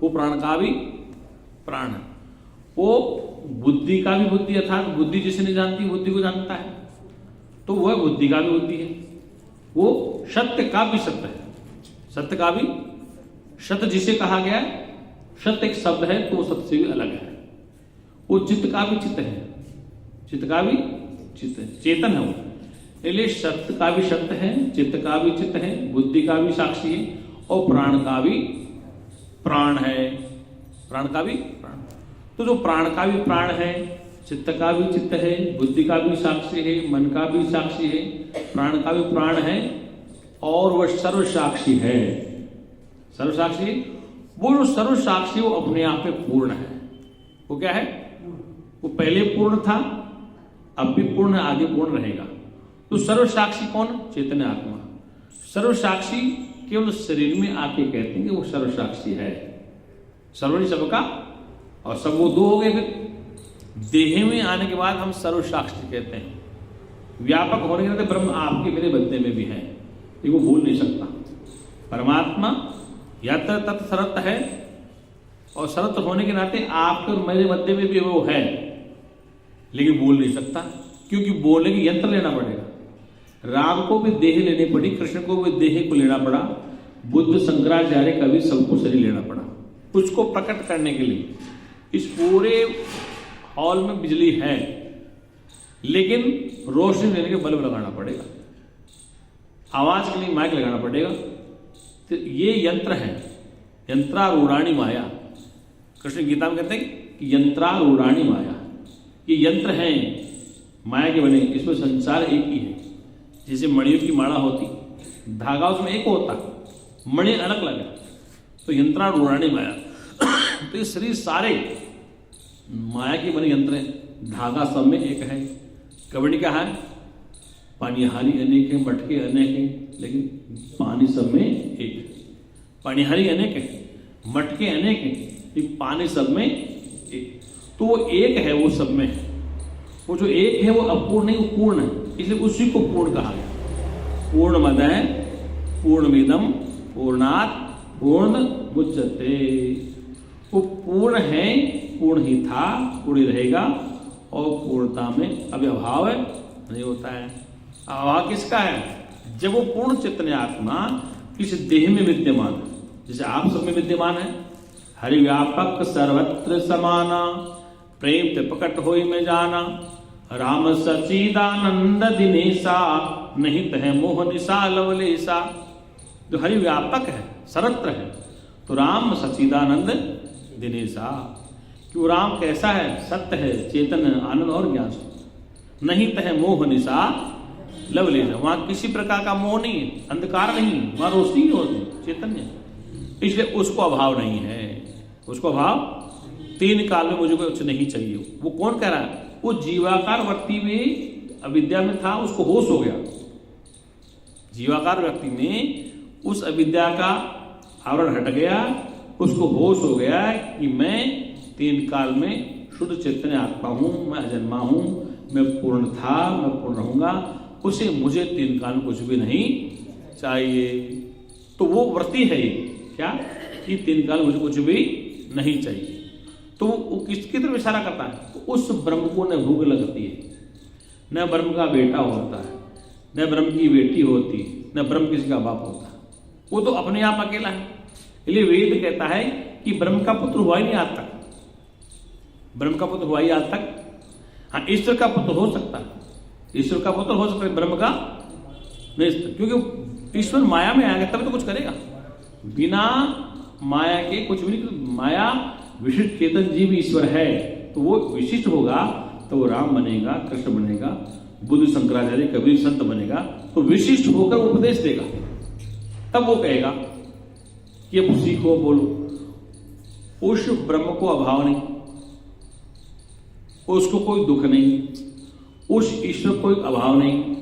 वो प्राण का भी प्राण है। वो बुद्धि का भी बुद्धि, अर्थात बुद्धि जिसे नहीं जानती बुद्धि को जानता है, तो वह बुद्धि का भी बुद्धि है। वो सत्य का भी सत्य है, सत्य का भी सत्य जिसे कहा गया। सत्य एक शब्द है तो वो सत्य से भी अलग है। वो चित्त का भी चित्त है, चित्त का भी चित्त है, चेतन है वो। इसलिए सत्य का भी सत्य है, चित्त का भी चित्त है, बुद्धि का भी साक्षी है, और प्राण का भी प्राण है। प्राण का भी प्राण, तो जो प्राण का भी प्राण है, चित्त का भी चित्त है, बुद्धि का भी साक्षी है, मन का भी साक्षी है, प्राण का भी प्राण है, और वह सर्व साक्षी है। सर्व साक्षी, वो जो सर्व साक्षी वो अपने आप में पूर्ण है। वो क्या है? वो पहले पूर्ण था, अब भी पूर्ण है, आगे पूर्ण रहेगा। तो सर्व साक्षी कौन? चैतन्य आत्मा। सर्व साक्षी केवल शरीर में आके कहते हैं कि वो सर्व साक्षी है। सर्वनि सबका, और सब वो दो हो गए। फिर देह में आने के बाद हम सर्व साक्षी कहते हैं। व्यापक होने के नाते ब्रह्म आपके मेरे बदले में भी है, ये वो भूल नहीं सकता। परमात्मा यत्र तत् सरत है, और सरत होने के नाते आपके और मेरे मध्य में भी वो है, लेकिन बोल नहीं सकता, क्योंकि बोलने की यंत्र लेना पड़ेगा। राम को भी देह लेनी पड़ी, कृष्ण को भी देह को लेना पड़ा, बुद्ध, शंकराचार्य का भी सबको शरीर लेना पड़ा। उसको प्रकट करने के लिए इस पूरे हॉल में बिजली है, लेकिन रोशनी देने के बल्ब लगाना पड़ेगा, आवाज के लिए माइक लगाना पड़ेगा। तो ये यंत्र है, यंत्रारूढ़ाणी माया। कृष्ण गीता में कहते हैं कि यंत्रारूढ़ाणी माया, ये यंत्र हैं माया के बने, इसमें संसार एक ही है। जैसे मणियों की माला होती, धागा उसमें एक होता, मणि अलग अलग है, तो यंत्रारूढ़ाणी माया। तो ये शरीर सारे माया के बने यंत्र हैं, धागा सब में एक है। कबड्डी क्या है? पानीहारी अनेक है, मटके अनेक हैं, लेकिन पानी सब में एक है। पानीहारी अनेक है, मटके अनेक हैं, लेकिन पानी सब में एक। तो वो एक है, वो सब में है। वो जो एक है वो अपूर्ण नहीं, वो पूर्ण है, इसलिए उसी को पूर्ण कहा गया। पूर्णमदः पूर्णमिदं पूर्णात् पूर्णमुच्यते। वो पूर्ण है, पूर्ण ही था, पूर्ण ही रहेगा, और पूर्णता में अभी अभाव नहीं होता है। अभाव किसका है? जब वो पूर्ण चैतन्य आत्मा इस देह में विद्यमान है, जैसे आप सब में विद्यमान है। हरि व्यापक सर्वत्र समाना, प्रेम ते प्रकट होई में जाना, राम सचिदानंद दिनेशा, नहीं तह मोह निशा लवलेशा। जो हरि व्यापक है, सर्वत्र है, तो राम सचिदानंद दिनेशा। क्यों? राम कैसा है? सत्य है, चेतन, आनंद और ज्ञान। नहीं तह मोह निशा लवलेशा, वहां किसी प्रकार का मोह नहीं है, अंधकार नहीं, वहां रोशनी ही होती, चैतन्य, इसलिए उसको अभाव नहीं है। उसको अभाव तीन काल में मुझे कुछ नहीं चाहिए। वो कौन कह रहा है? वो जीवाकार व्यक्ति में अविद्या में था, उसको होश हो गया। जीवाकार व्यक्ति में उस अविद्या का आवरण हट गया, उसको होश हो गया कि मैं तीन काल में शुद्ध चैतन्य आत्मा हूं, मैं अजन्मा हूं, मैं पूर्ण था, मैं पूर्ण रहूंगा, उसे मुझे तीन काल में कुछ भी नहीं चाहिए। तो वो वृत्ति है ये, क्या कि तीन काल मुझे कुछ भी नहीं चाहिए। तो वो किसकी तरफ इशारा करता है? तो उस ब्रह्म को न भूख लगती है, न ब्रह्म का बेटा होता है, न ब्रह्म की बेटी होती, न ब्रह्म किसी का बाप होता, वो तो अपने आप अकेला है। इसलिए वेद कहता है कि ब्रह्म का पुत्र हुआ ही नहीं आज तक, ब्रह्म का पुत्र हुआ ही आज तक। हाँ, ईश्वर का पुत्र हो सकता है, ईश्वर का पुत्र हो सकता है, ब्रह्म का नहीं, क्योंकि ईश्वर माया में आएगा तब तो कुछ करेगा। बिना माया के कुछ भी नहीं। माया विशिष्ट चेतन जीव ईश्वर है, तो वो विशिष्ट होगा तो वो राम बनेगा, कृष्ण बनेगा, बुद्ध, शंकराचार्य, कबीर, संत बनेगा, तो विशिष्ट होकर उपदेश देगा। तब वो कहेगा कि अब सीखो, बोलो। उस ब्रह्म को अभाव नहीं, उसको कोई दुख नहीं, उस ईश्वर को कोई अभाव नहीं,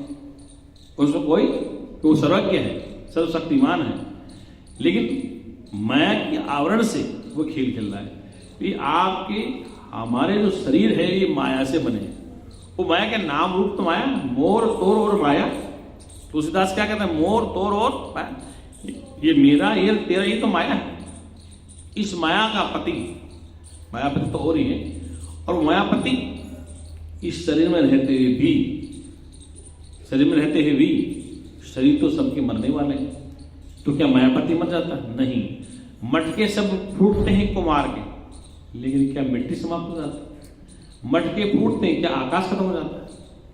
उसको कोई, वो सर्वज्ञ है, सर्वशक्तिमान है। लेकिन माया के आवरण से वो खेल खेल रहा है। ये आपके हमारे जो शरीर है ये माया से बने हैं। वो माया के नाम रूप तो माया, मोर तोर और माया। तुलसीदास क्या कहते हैं? मोर तोर और माया। ये मेरा ये तेरा ये तो माया है। इस माया का पति, मायापति तो और ही है, और मायापति इस शरीर में रहते हुए भी, शरीर में रहते हुए भी, शरीर तो सबके मरने वाले हैं, तो क्या मायापति मर जाता? नहीं। मटके सब फूटते हैं कुमार के, लेकिन क्या मिट्टी समाप्त हो जाती? मटके फूटते हैं, क्या आकाश खत्म हो जाता है?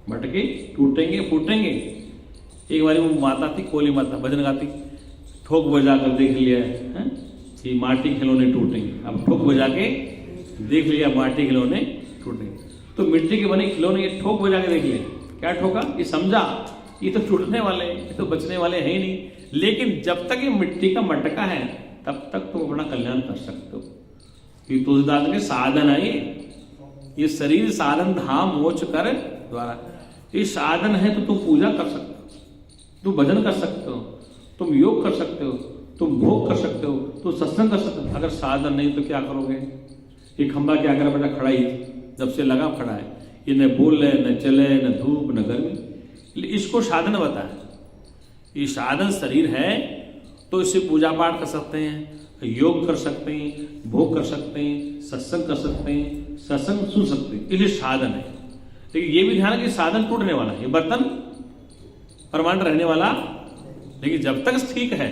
मटके टूटेंगे फूटेंगे। एक बार वो माता थी, कोली माता, भजन गाती, ठोक बजा कर देख लिया है कि माटी खिलौने टूटेंगे। अब ठोक बजा के देख लिया माटी खिलौने टूटेंगे। तो मिट्टी के बने खिलौने ये ठोक बजा के देख लिया, क्या ठोका? ये समझा ये तो टूटने वाले हैं, ये तो बचने वाले हैं ही नहीं। लेकिन जब तक ये मिट्टी का मटका है तब तक तुम अपना कल्याण कर सकते हो। ये तुलसीदास के साधन है, ये शरीर साधन धाम मोच कर द्वारा। ये साधन है तो तुम पूजा कर सकते हो, तुम भजन कर सकते हो, तुम योग कर सकते हो, तुम भोग कर सकते हो, तुम सत्संग कर सकते हो। अगर साधन नहीं तो क्या करोगे? ये खंभा क्या कर बेटा खड़ा ही, जब से लगा खड़ा है, ये न बोले न चले न धूप न गर्मी। इसको साधन बताए। ये साधन शरीर है तो इससे पूजा पाठ कर सकते हैं, योग कर सकते हैं, भोग कर सकते हैं, सत्संग कर सकते हैं, सत्संग सुन सकते हैं, इसलिए साधन है। लेकिन ये भी ध्यान है कि साधन टूटने वाला है, ये बर्तन परमानेंट रहने वाला, लेकिन जब तक ठीक है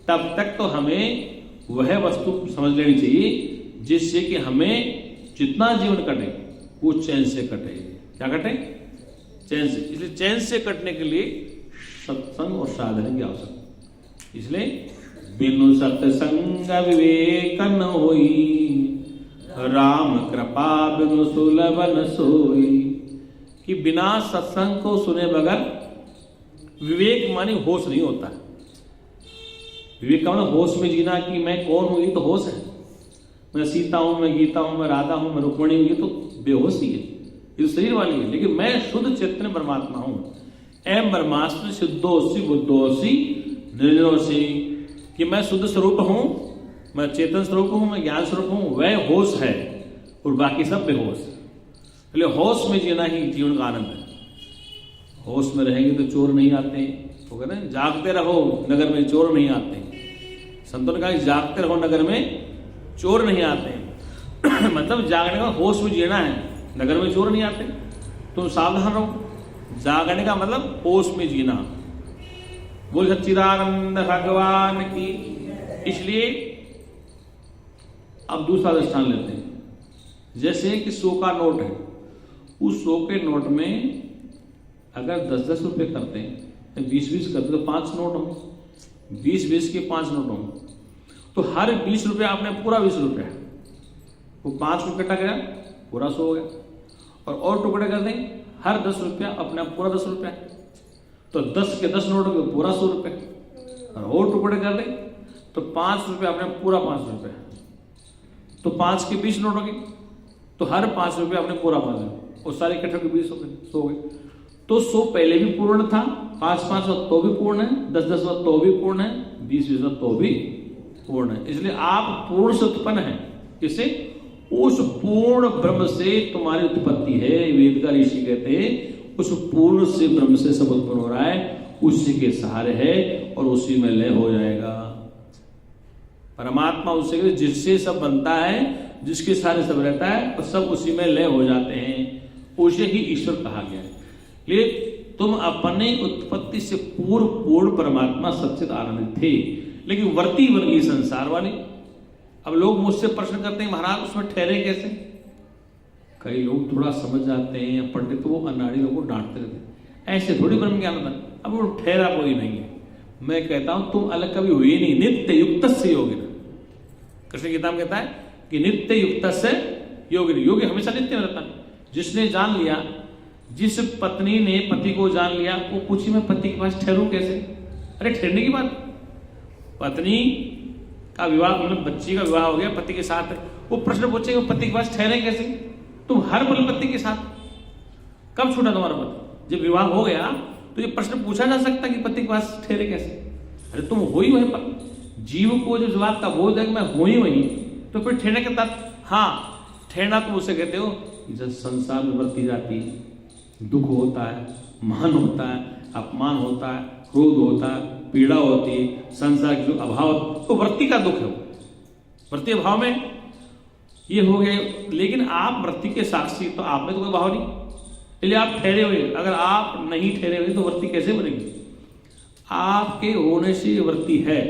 तब तक तो हमें वह वस्तु समझ लेनी चाहिए जिससे कि हमें जितना जीवन कटे वो चैन से कटे। क्या कटे? चैन से। इसलिए चैन से कटने के लिए सत्संग और साधन की आवश्यकता। इसलिए बिनु सत्संग विवेक न होई, राम कृपा बिनु सुलभ न सोई। कि बिना सत्संग को सुने बगैर विवेक माने होश नहीं होता। विवेक का मतलब होश में जीना कि मैं कौन हूं, ये तो होश है। मैं सीता हूं, मैं गीता हूं, मैं राधा हूं, मैं रुक्मिणी हूं, ये तो बेहोशी है, ये तो शरीर वाली है। लेकिन मैं शुद्ध चैतन्य परमात्मा हूं। एम ब्रह्मास्त्र सिद्धोसी बुद्धोसी निर्जनोसी। कि मैं शुद्ध स्वरूप हूं, मैं चेतन स्वरूप हूं, मैं ज्ञान स्वरूप हूं, वह होश है और बाकी सब बेहोश है। इसलिए होश में जीना ही जीवन का आनंद है। होश में रहेंगे तो चोर नहीं आते, वो कहते हैं जागते रहो नगर में चोर नहीं आते। संतों ने कहा जागते रहो नगर में चोर नहीं आते। मतलब जागने का होश में जीना है, नगर में चोर नहीं आते, तुम सावधान रहो। जागने का मतलब होश में जीना। बोल सच्चिदानंद भगवान की। इसलिए अब दूसरा दृष्टांत लेते हैं। जैसे कि 100 का नोट है, उस 100 के नोट में अगर 10-10 रुपए करते हैं, 20-20 करते तो 5 नोट हों, 20-20 के 5 नोट हों, तो हर 20 रुपया आपने पूरा 20 रुपया, वो 5 रुपये कटा गया, पूरा 100 हो गया। और टुकड़े कर दें, हर 10 रुपया अपने आप पूरा 10 रुपया, तो 10 के 10 नोट हो गए पूरा 100 रुपये। और टुकड़े कर दें तो 5 रुपये अपने पूरा 5 रुपये, तो 5 के 20 नोट हो गए, तो हर 5 रुपये अपने पूरा 5 रुपये, और सारे इकट्ठे के 20 हो गए, 100 हो गए। तो 100 पहले भी पूर्ण था, 5-5 तो भी पूर्ण है, 10-10 तो भी पूर्ण है, 20-20 तो भी पूर्ण है। इसलिए आप पूर्ण से उत्पन्न है। किससे? उस पूर्ण ब्रह्म से तुम्हारी उत्पत्ति है। वेद का ऋषि कहते हैं उस पूर्ण से ब्रह्म से सब उत्पन्न हो रहा है, उसी के सहारे है और उसी में लय हो जाएगा। परमात्मा उससे जिससे सब बनता है, जिसके सहारे सब रहता है, और सब उसी में लय हो जाते हैं, उसे ही ईश्वर कहा गया है। ले तुम अपने उत्पत्ति से पूर्व पूर्ण परमात्मा सच्चिद आनंद थे, लेकिन वर्ती बन गई संसार वाली। अब लोग मुझसे प्रश्न करते हैं महाराज उसमें ठहरे कैसे? कई लोग थोड़ा समझ जाते हैं, पंडित तो वो अनाड़ी लोगों को डांटते रहते हैं, ऐसे थोड़ी ब्रह्म ज्ञान होता है। अब वो ठहरा कोई नहीं है। मैं कहता हूं तुम अलग कभी हुए नहीं, नित्य युक्त से योगिन। कृष्ण गीता में कहता है कि नित्य युक्त से योगिन। योगी हमेशा नित्य रहता है। जिसने जान लिया, जिस पत्नी ने पति को जान लिया, वो पूछी मैं पति के पास ठहरूं कैसे? अरे ठहरने की बात, पत्नी का विवाह, मतलब बच्ची का विवाह हो गया पति के साथ, वो प्रश्न पूछे पति के पास ठहरे कैसे? तुम हर पल पति के साथ, कब छूटा तुम्हारा पति? जब विवाह हो गया तो ये प्रश्न पूछा जा सकता कि पति के पास ठहरे कैसे? अरे तुम हो ही वहीं पर, जीव को जो इस बात का बोध है कि मैं हूं ही वही, तो फिर ठहरने के तत्व, हाँ ठहरना तुम उसे कहते हो जब संसार में वृत्ति जाती है, दुख होता है, मान होता है, अपमान होता है, क्रोध होता है, पीड़ा होती है, संसार की जो अभाव, तो वृत्ति का दुख है वो। वृत्ति अभाव में ये हो गए, लेकिन आप वृत्ति के साक्षी, तो आप में तो कोई भाव नहीं, इसलिए आप ठहरे हुए। अगर आप नहीं ठहरे हुए तो वृत्ति कैसे बनेगी? आपके होने से वृत्ति है।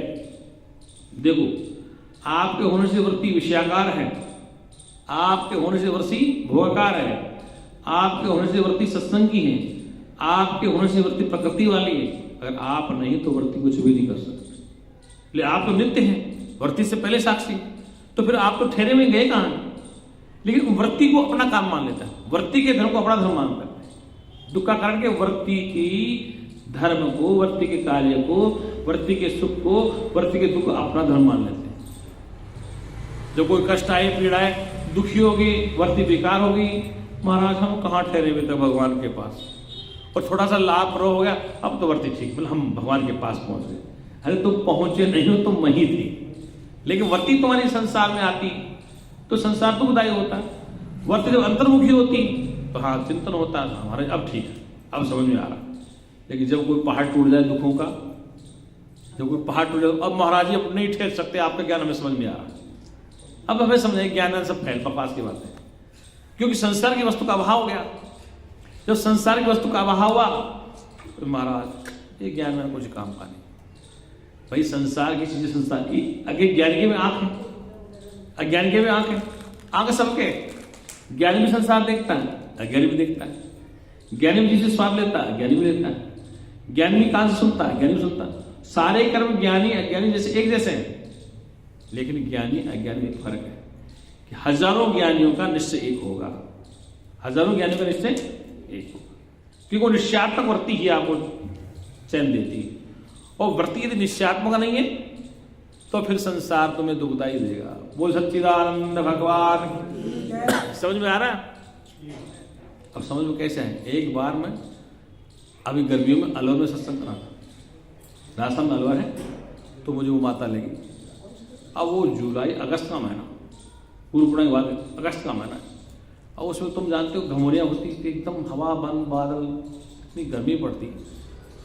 देखो, आपके होने से वृत्ति विषयाकार है, आपके होने से वृत्ति भोगाकार है, आपके होने से वृत्ति सत्संग की है, आपके होने से वृत्ति प्रकृति वाली है। अगर आप नहीं तो वृत्ति कुछ भी नहीं कर सकते, इसलिए आप तो नित्य हैं, वृत्ति से पहले साक्षी, तो फिर आप तो ठहरे में गए कहां? लेकिन वृत्ति को अपना काम मान लेता है, वृत्ति के धर्म को अपना धर्म मानता है। दुख का कारण के वृत्ति की धर्म को, वृत्ति के कार्य को, वृत्ति के सुख को, वृत्ति के दुख को अपना धर्म मान लेते हैं। जब कोई कष्ट आए, पीड़ा आए, दुखी होगी, वृत्ति बेकार होगी, महाराज हम कहाँ ठहरे हुए थे भगवान के पास, और थोड़ा सा लाभ हो गया, अब तो वृत्ति ठीक, मतलब हम भगवान के पास पहुंच गए। अरे तुम पहुंचे नहीं हो, तुम वहीं थे, लेकिन वृत्ति तुम्हारी संसार में आती तो संसार दुखदायी होता। वृत्ति जब अंतर्मुखी होती तो हाँ चिंतन होता है, हमारे अब ठीक है, अब समझ में आ रहा। लेकिन जब कोई पहाड़ टूट जाए दुखों का, जब कोई पहाड़ टूट जाए, अब महाराज जी अब नहीं ठहर सकते, आपका ज्ञान हमें समझ में आ रहा। अब हमें समझे ज्ञान सब फैल पपास की बात है, क्योंकि संसार की वस्तु का अभाव हो गया। जब संसार की वस्तु का अभाव हुआ तो महाराज ये ज्ञान में कुछ काम का नहीं। भाई संसार की चीजें संसार की, अगे ज्ञानी के में आंख है, अज्ञानी के में आंख है, आंख सबके। ज्ञानी भी संसार देखता है, अज्ञानी भी देखता है। ज्ञानी भी जिसे स्वाद लेता है, ज्ञानी भी लेता है। ज्ञानी भी कान से सुनता है, ज्ञानी भी सुनता है। सारे कर्म ज्ञानी अज्ञानी जैसे एक जैसे हैं, लेकिन ज्ञानी अज्ञानी में फर्क है कि हजारों ज्ञानियों का निश्चय एक होगा, हजारों ज्ञानियों का निश्चय एक होगा, क्योंकि वो निश्चयात्मक वृत्ति ही आपको चैन देती है। और वृत्ति यदि निश्चयात्मक नहीं है तो फिर संसार तुम्हें दुखदाई देगा। बोल सच्चिदानंद भगवान। समझ में आ रहा है? अब समझ में कैसे है? एक बार मैं अभी गर्मियों में अलवर में सत्संग करा था, रास्ता में अलवर है, तो मुझे वो माता लगी। अब वो जुलाई अगस्त का महीना, पूर्व पूर्ण के बाद अगस्त का महीना, और उसमें तुम जानते हो घमौरियाँ होती थी, एकदम हवा बंद बादल, इतनी गर्मी पड़ती।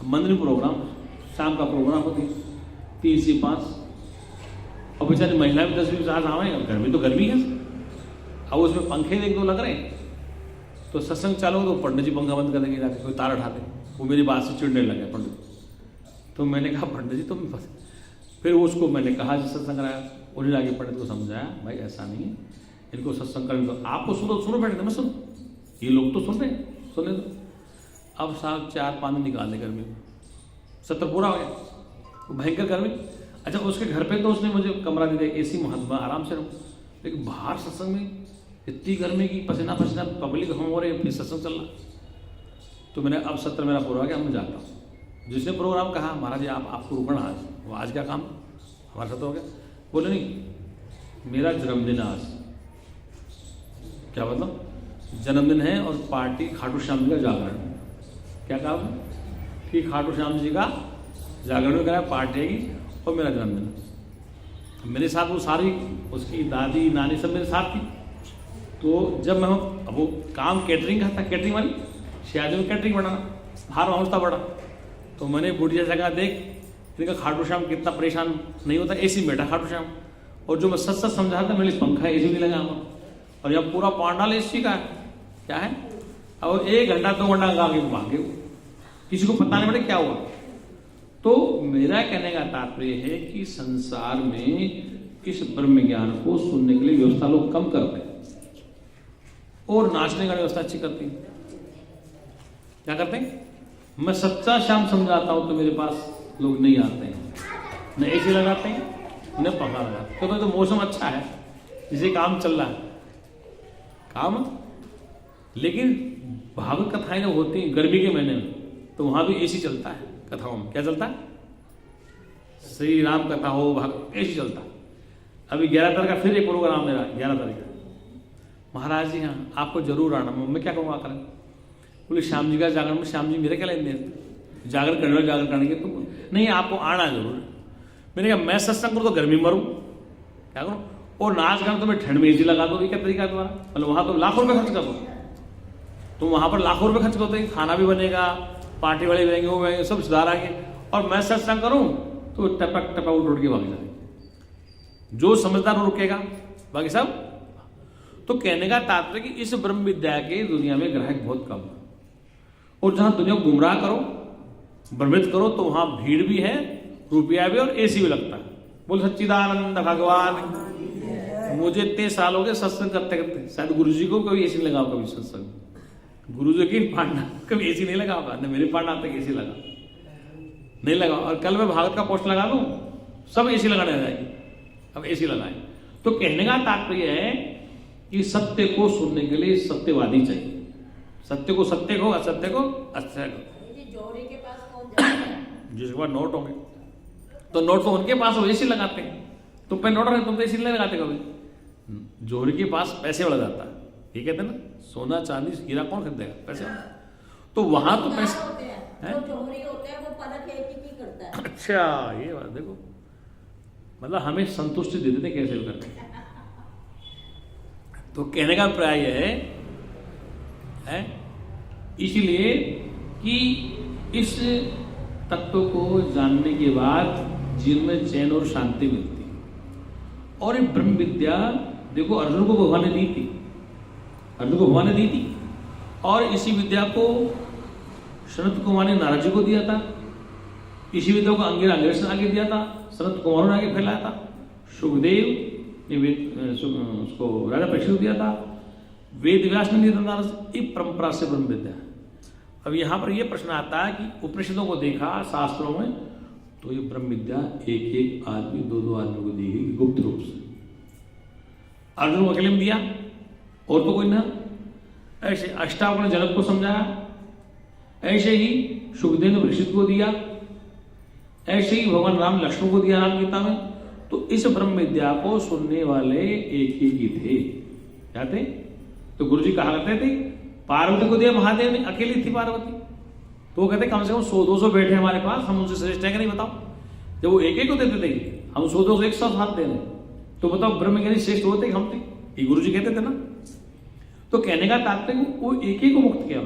मंदिर प्रोग्राम, शाम का प्रोग्राम होती 3 से 5, और बेचारी महिला भी 10-20 साल आवे, गर्मी तो गर्मी है। अब उसमें पंखे 1-2 लग रहे हैं, तो सत्संग चालू तो पंडित जी पंखा बंद कर देंगे, जाके कोई तार उठाते, वो मेरी बात से चिढ़ने लगे पंडित। तो मैंने कहा पंडित जी तुम, फिर उसको मैंने कहा जो सत्संग कराया, उन्हें आगे पंडित को समझाया, भाई ऐसा नहीं है, इनको सत्संग करने दो, आपको सुनो बैठे मैं सुनो, ये लोग तो सुन रहे हैं, सुने दो। अब साहब 4-5 दिन निकाल दे गर्मी में, सत्र पूरा हो गया, भयंकर गर्मी। अच्छा उसके घर पे तो उसने मुझे कमरा दे दिया, एसी महात्मा आराम से रहूँ, लेकिन बाहर सत्संग में इतनी गर्मी की पसीना पब्लिक हम हो रहे, फिर सत्संग चल रहा। तो मैंने अब सत्र मेरा पूरा हो गया, मैं जाता हूँ। जिसने प्रोग्राम कहा महाराज जी आपको रुकना आज, वो आज क्या काम, हमारा सत्र हो गया। बोले नहीं मेरा जन्मदिन आज। क्या मतलब? जन्मदिन है और पार्टी खाटू श्याम जी का जागरण। क्या कहा कि खाटू श्याम जी का जागरण करा, पार्टी आएगी और मेरा जन्मदिन। मेरे साथ वो सारी उसकी दादी नानी सब मेरे साथ थी। तो जब मैं अब वो काम कैटरिंग का था, कैटरिंग वाली शादी में कैटरिंग बनाना, बाहर पहुँचता बड़ा। तो मैंने बुढ़िया जगह देख इनका खाटू श्याम कितना परेशान नहीं होता, एसी में बैठा खाटू श्याम। और जो मैं सच समझा था, मेरे पंखा एसी भी लगा हुआ, और यहाँ पूरा पांडाल एसी का है। क्या है? और 1 घंटा 2 घंटा आगे भागे, किसी को पता नहीं पड़े क्या हुआ। तो मेरा कहने का तात्पर्य है कि संसार में इस ब्रह्म ज्ञान को सुनने के लिए व्यवस्था लोग कम करते हैं, और नाचने का व्यवस्था अच्छी करती है। क्या करते हैं? मैं सच्चा श्याम समझाता हूं तो मेरे पास लोग नहीं आते हैं, न एसी लगाते हैं न पंखा लगाते, क्योंकि तो मौसम अच्छा है, जिसे काम चल रहा है काम। लेकिन भागवत कथाएं जब होती हैं गर्मी के महीने में, तो वहां भी एसी चलता है कथाओं में। क्या चलता है? श्री राम कथा हो, भागवत, एसी चलता है। अभी 11 तारीख का फिर एक प्रोग्राम मेरा, 11 तारीख का। महाराज जी हाँ आपको जरूर आना। मैं क्या कहूँगा करें? बोले श्याम जी का जागरण में, श्याम जी मेरे क्या लेन देन, जागरण करने के तुम नहीं, आपको आना जरूर। मैंने कहा मैं सत्संग करूँ तो गर्मी में मरूं, क्या करूं? और नाच गाना तो मैं ठंड में एसी लगा दो, ये क्या तरीका है तुम्हारा? मतलब वहां तो लाखों रुपए खर्च कर दो, तुम वहां पर लाखों रुपए खर्च करते हैं, खाना भी बनेगा, पार्टी वाले भी रहेंगे, वो रहेंगे, सब रिश्तेदार आएंगे, और मैं सत्संग करूं तो टपक टपक उठ के भाग जाएंगे। जो समझदार वो रुकेगा, बाकी सब। तो कहने का तात्पर्य कि इस ब्रह्म विद्या के दुनिया में ग्राहक बहुत कम है, और जहां दुनिया को गुमराह करो, भ्रमित करो, तो वहां भीड़ भी है, रुपया भी, और एसी भी लगता है। बोल सच्चिदानंद भगवान। मुझे इतने साल हो गए सत्संग करते करते, शायद गुरु जी को कभी एसी नहीं लगा, कभी सत्संग गुरु जी की पांडा कभी एसी नहीं लगा होगा, न मेरे पांडा तक एसी लगा नहीं लगा। और कल मैं भागवत का पोस्ट लगा दूं, सब एसी लगाने आ जाएगी, अब एसी लगाए। तो कहने का तात्पर्य है कि सत्य को सुनने के लिए सत्यवादी चाहिए, सत्य को सत्य को, असत्य को असत्य को। जोहरी के पास कौन जाता है? जिसके पास नोट होंगे, तो नोट तो उनके पास एसी लगाते हैं, तुम पे नोट है, तुम तो एसी नहीं लगाते कभी। जोहरी के पास पैसे वाला जाता है, ये कहते हैं ना, सोना चांदी हीरा कौन खरीदेगा? पैसे वाला। तो वहां तो पैसे होते हैं, जो जोहरी होते हैं वो परख एक ही करता है। अच्छा, ये बात देखो, मतलब हमें संतुष्टि दे देते कैसे भी करके। तो कहने का प्राय है इसलिए कि इस तत्व को जानने के बाद जीवन में चैन और शांति मिलती है। और ये ब्रह्म विद्या देखो अर्जुन को भगवान ने दी थी, अर्जुन को भगवान ने दी थी, और इसी विद्या को सनत कुमार ने नारद जी को दिया था, इसी विद्या को अंगिरा अंग्रेज ने आगे दिया था, सनत कुमारों ने आगे फैलाया था, सुखदेव ने उसको राजा परीक्षित को दिया था, वेद व्यास ने दिया था नारद से। एक परंपरा से ब्रह्म विद्या। अब यहां पर यह प्रश्न आता है कि उपनिषदों को देखा शास्त्रों में, तो ये ब्रह्म विद्या एक एक आदमी, दो दो आदमी को दी गई गुप्त रूप से। अर्जुन को अकेले में दिया, और तो कोई ना। ऐसे अष्टावक्र ने जनक को समझाया, ऐसे ही सुखदेव ने परीक्षित को दिया, ऐसे ही भगवान राम लक्ष्मण को दिया राम गीता में। तो इस ब्रह्म विद्या को सुनने वाले एक ही थे, क्या थे? तो गुरु जी कहा करते थे पार्वती को दिया महादेव ने, अकेली थी पार्वती, तो वो कहते कम से कम 100-200 बैठे हमारे पास, हम उनसे श्रेष्ठ है कि नहीं बताओ? जब वो एक एक को देते थे, हम 100-200 एक साथ हाथ दे रहे, तो बताओ ब्रह्म ज्ञानी श्रेष्ठ होते कि हम थे? ये गुरु जी कहते थे ना। तो कहने का तात्पर्य वो एक ही को मुक्त किया,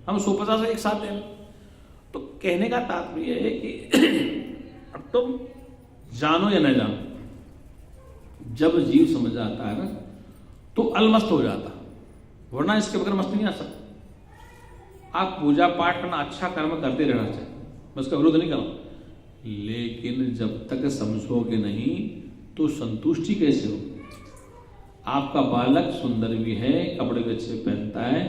हम 150 एक साथ दे रहे। तो कहने का तात्पर्य है कि अब तुम जानो या न जानो, जब जीव समझ जाता है ना तो अलमस्त हो जाता, वरना इसके बगैर मस्ती नहीं आ सकता। आप पूजा पाठ करना, अच्छा कर्म करते रहना चाहिए, मैं उसका विरोध नहीं कर रहा, लेकिन जब तक समझोगे नहीं तो संतुष्टि कैसे हो? आपका बालक सुंदर भी है, कपड़े भी अच्छे पहनता है,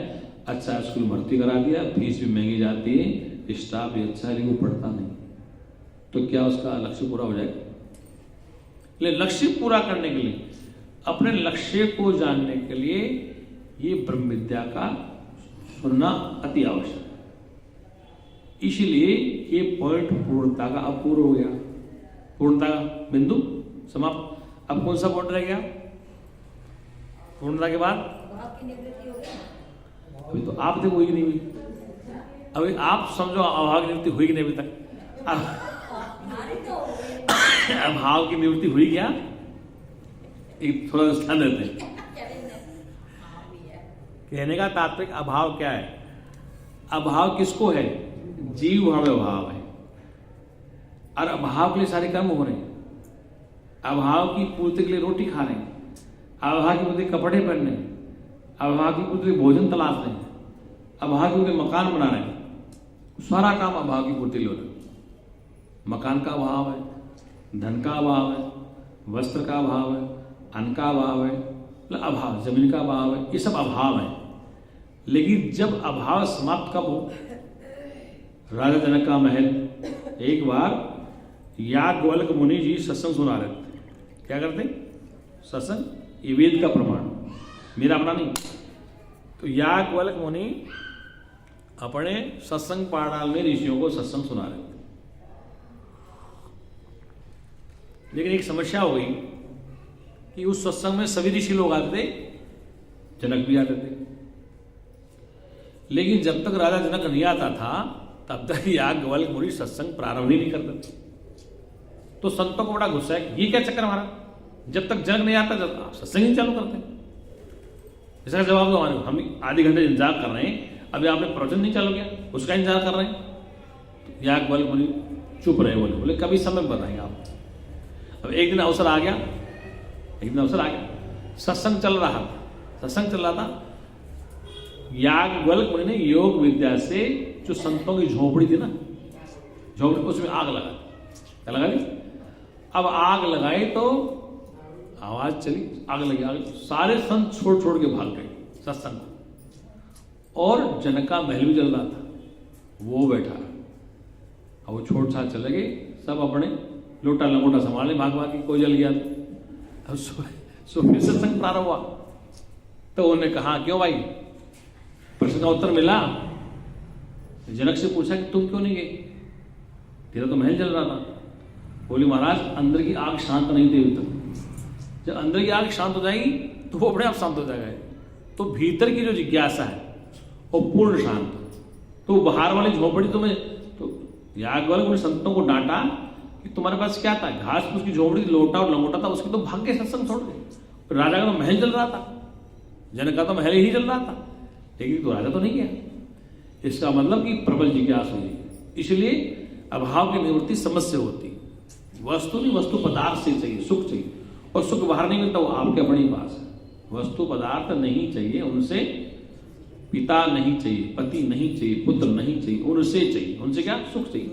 अच्छा स्कूल भर्ती करा दिया, फीस भी महंगी जाती है, स्टाफ भी अच्छा है, लेकिन वो पढ़ता नहीं, तो क्या उसका लक्ष्य पूरा हो जाएगा? लेकिन लक्ष्य पूरा करने के लिए, अपने लक्ष्य को जानने के लिए ये ब्रह्म विद्या का सुनना अति आवश्यक है। इसलिए ये पॉइंट पूर्णता का अपूर्ण हो गया, पूर्णता का बिंदु समाप्त। अब कौन सा पॉइंट रह गया पूर्णता के बाद? अभी तो आप देखो हुई कि नहीं हुई, अभी आप समझो अभाव की निवृत्ति हुई कि नहीं अभी तक? अभाव की निवृत्ति हुई क्या? एक थोड़ा स्थान देते हैं। कहने का तात्पर्य अभाव क्या है? अभाव किसको है? जीव भाव अभाव है, और अभाव के लिए सारे कर्म हो रहे हैं, अभाव की पूर्ति के लिए रोटी खा रहे हैं, अभाव की पूर्ति कपड़े पहन रहे हैं, अभाव की पूर्ति भोजन तलाश रहे हैं, अभाव की पूर्ति मकान बना रहे हैं, सारा काम अभाव की पूर्ति ले रहे हैं। मकान का अभाव है, धन का अभाव है, वस्त्र का अभाव है, अन्न का अभाव है, मतलब अभाव, जमीन का अभाव है, ये सब अभाव है। लेकिन जब अभाव समाप्त कब हो? राजा जनक का महल, एक बार याज्ञवल्क्य मुनि जी सत्संग सुना रहे थे, क्या करते? सत्संग, ये वेद का प्रमाण, मेरा अपना नहीं। तो याज्ञवल्क्य मुनि अपने सत्संग पाठाल में ऋषियों को सत्संग सुना रहे थे, लेकिन एक समस्या हो गई कि उस सत्संग में सभी ऋषि लोग आते थे, जनक भी आते थे, लेकिन जब तक राजा जनक नहीं आता था तब तक याज्ञवल्क्य मुनि सत्संग प्रारंभ ही नहीं करते थे। तो तो संतों को बड़ा गुस्सा है, ये क्या चक्कर हमारा, जब तक जनक नहीं आता जब आप सत्संग नहीं चालू करते। इसका जवाब दो, हम आधे घंटे इंतजार कर रहे हैं, अभी आपने प्रवचन नहीं चालू किया, उसका इंतजार कर रहे हैं। तो याग बल बोली चुप रहे, बोले कभी समय बताएंगे आप। अब एक दिन अवसर आ गया, सत्संग चल रहा था, याज्ञवल्क्य मुनि ने योग विद्या से जो संतों की झोपड़ी थी ना, झोपड़ी उसमें आग लगा, क्या लगा दी? अब आग लगाई तो आवाज चली, आग लगी, सारे संत छोड़ के भाग गए सत्संग को। और जनक का महल भी जल रहा था, वो बैठा, अब वो छोड़ छाड़ चले गए, सब अपने लोटा लंगोटा संभाले, भाग के कोई जल गया। अब फिर सत्संग प्रारंभ हुआ, तो उन्होंने कहा क्यों भाई, प्रश्न का उत्तर मिला। जनक से पूछा कि तुम क्यों नहीं गए, तेरा तो महल जल रहा था। बोली महाराज अंदर की आग शांत नहीं थी अभी तक, जब अंदर की आग शांत हो जाएगी तो वो अपने आप शांत हो जाएगा। तो भीतर की जो जिज्ञासा है वो पूर्ण शांत, तो बाहर वाली झोपड़ी तुम्हें, तो याज्ञवल्क्य ने संतों को डांटा कि तुम्हारे पास क्या था, घास फूस की झोपड़ी, लोटा और लंगोटा था, उसके तो भाग के सत्संग छोड़ गए। राजा का तो महल जल रहा था, जनक का तो महल ही जल रहा था, लेकिन तो राजा तो नहीं गया। इसका मतलब कि प्रबल जिज्ञासा हुई, इसलिए अभाव की निवृत्ति समस्या होती। वस्तु नहीं, वस्तु पदार्थ से चाहिए, सुख चाहिए, और सुख बाहर नहीं मिलता, वो आपके अपने पास है। वस्तु पदार्थ नहीं चाहिए, उनसे पिता नहीं चाहिए, पति नहीं चाहिए, पुत्र नहीं चाहिए, उनसे चाहिए। उनसे क्या? सुख चाहिए।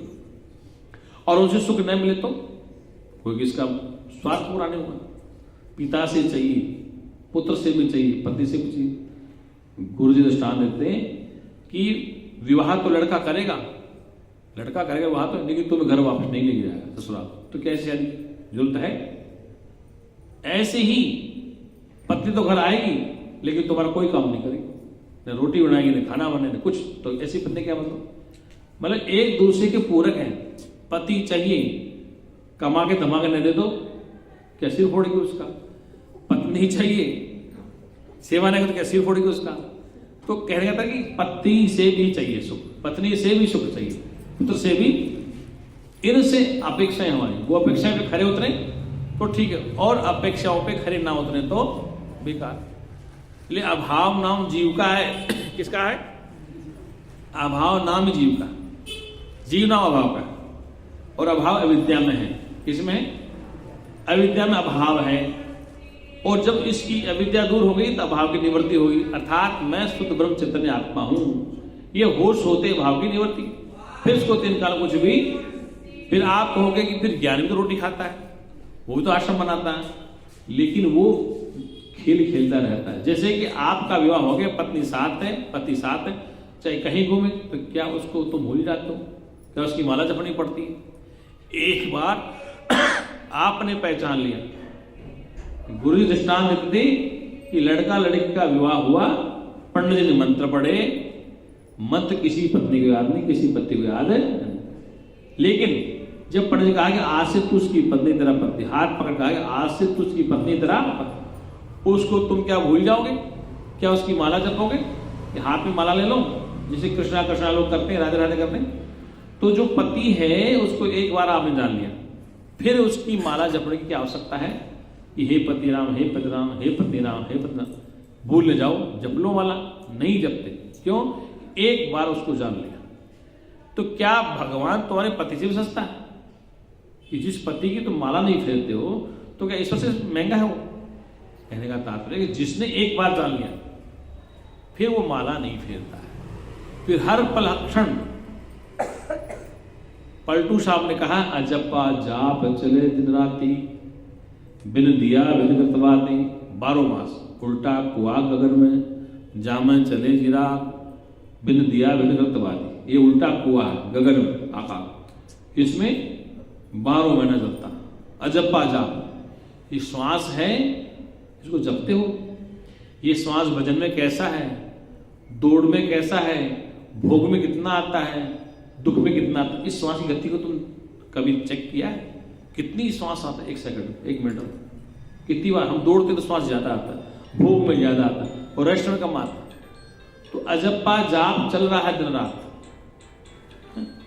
और उनसे सुख न मिले तो कोई किसका स्वार्थ पूरा नहीं होगा। पिता से चाहिए, पुत्र से भी चाहिए, पति से भी चाहिए। गुरु जी दृष्टांत देते हैं कि विवाह तो लड़का करेगा विवाह तो, लेकिन तुम्हें घर वापस नहीं लेके जाएगा ससुराल, तो कैसे शादी? जरूरत है। ऐसे ही पत्नी तो घर आएगी लेकिन तुम्हारा कोई काम नहीं करेगी, न रोटी बनाएगी, न खाना बनाए, न कुछ। तो ऐसी पत्नी क्या मतलब एक दूसरे के पूरक हैं। पति चाहिए, कमा के धमाके न दे दो, क्या सिर फोड़ेगी उसका? पत्नी चाहिए, सेवा नहीं तो क्या सिर फोड़ेगी उसका? तो कहने का था कि पत्नी से भी चाहिए सुख, पत्नी से भी सुख चाहिए, पुत्र से भी। इनसे अपेक्षाएं हमारी, वो अपेक्षाएं पे खरे उतरे तो ठीक है, और अपेक्षाओं पे खरे ना उतरे तो बेकार। इसलिए अभाव नाम जीव का है। किसका है? अभाव नाम जीव का, जीव नाम अभाव का, और अभाव अविद्या में है। किसमें? अविद्या में अभाव है, और जब इसकी अविद्या दूर हो गई तो अभाव की निवृत्ति होगी। अर्थात मैं शुद्ध ब्रह्म चैतन्य आत्मा हूं, ये होश होते भाव की निवृत्ति। फिर इसको 3 काल कुछ भी, फिर आप कहोगे कि फिर ज्ञानी भी तो रोटी खाता है, वो भी तो आश्रम बनाता है, लेकिन वो खेल खेलता रहता है। जैसे कि आपका विवाह हो गया, पत्नी साथ है, पति साथ है, चाहे कहीं घूमे, तो क्या उसको तुम भूल जाते हो? क्या उसकी माला जपनी पड़ती है? एक बार आपने पहचान लिया, गुरु जी दृष्टांत देते थे कि लड़का लड़की का विवाह हुआ, पंडित जी ने मंत्र पढ़े, मंत्र किसी पत्नी को याद नहीं, किसी पति को याद है। लेकिन जब पंडित जी कहा कि आज से तू उसकी पत्नी तेरा पति, हाथ पकड़ कहा कि आज से तू उसकी पत्नी तेरा पति, उसको तुम क्या भूल जाओगे? क्या उसकी माला जपोगे? हाथ में माला ले लो, जिसे कृष्णा कृष्णा लोग करते हैं, राधे राधे करते हैं। तो जो पति है उसको एक बार आपने जान लिया, फिर उसकी माला जपने की क्या आवश्यकता है कि हे पति राम, हे पति राम, हे पति राम, हे पति राम। भूल न जाओ, जप लो माला। नहीं जपते, क्यों? एक बार उसको जान लिया। तो क्या भगवान तुम्हारे पति से भी सस्ता है? कि जिस पति की तुम माला नहीं फेरते हो तो क्या ईश्वर से महंगा है वो? कहने का तात्पर्य कि जिसने एक बार जान लिया फिर वो माला नहीं फेरता है, फिर हर पल क्षण। पलटू साहब ने कहा, अजपा जाप चले दिन राती, बिन दिया बिन कृतवाती, 12 मास उल्टा कुआ गगन में, जामन चले चिराग, बिन दिया बिन कृतवाती। ये उल्टा कुआ गगन में, आकाश, इसमें 12 महीना जलता। अजपा जाप, ये श्वास है, इसको जपते हो। ये श्वास भजन में कैसा है, दौड़ में कैसा है, भोग में कितना आता है, दुख में कितना आता है। इस श्वास की गति को तुम कभी चेक किया है? कितनी श्वास आता है 1 सेकंड, 1 मिनट में? कितनी बार हम दौड़ते तो श्वास ज्यादा आता है, भोग में ज्यादा आता है, और रेस्ट में कम आता है। तो अजप्पा जाप चल रहा है दिन रात,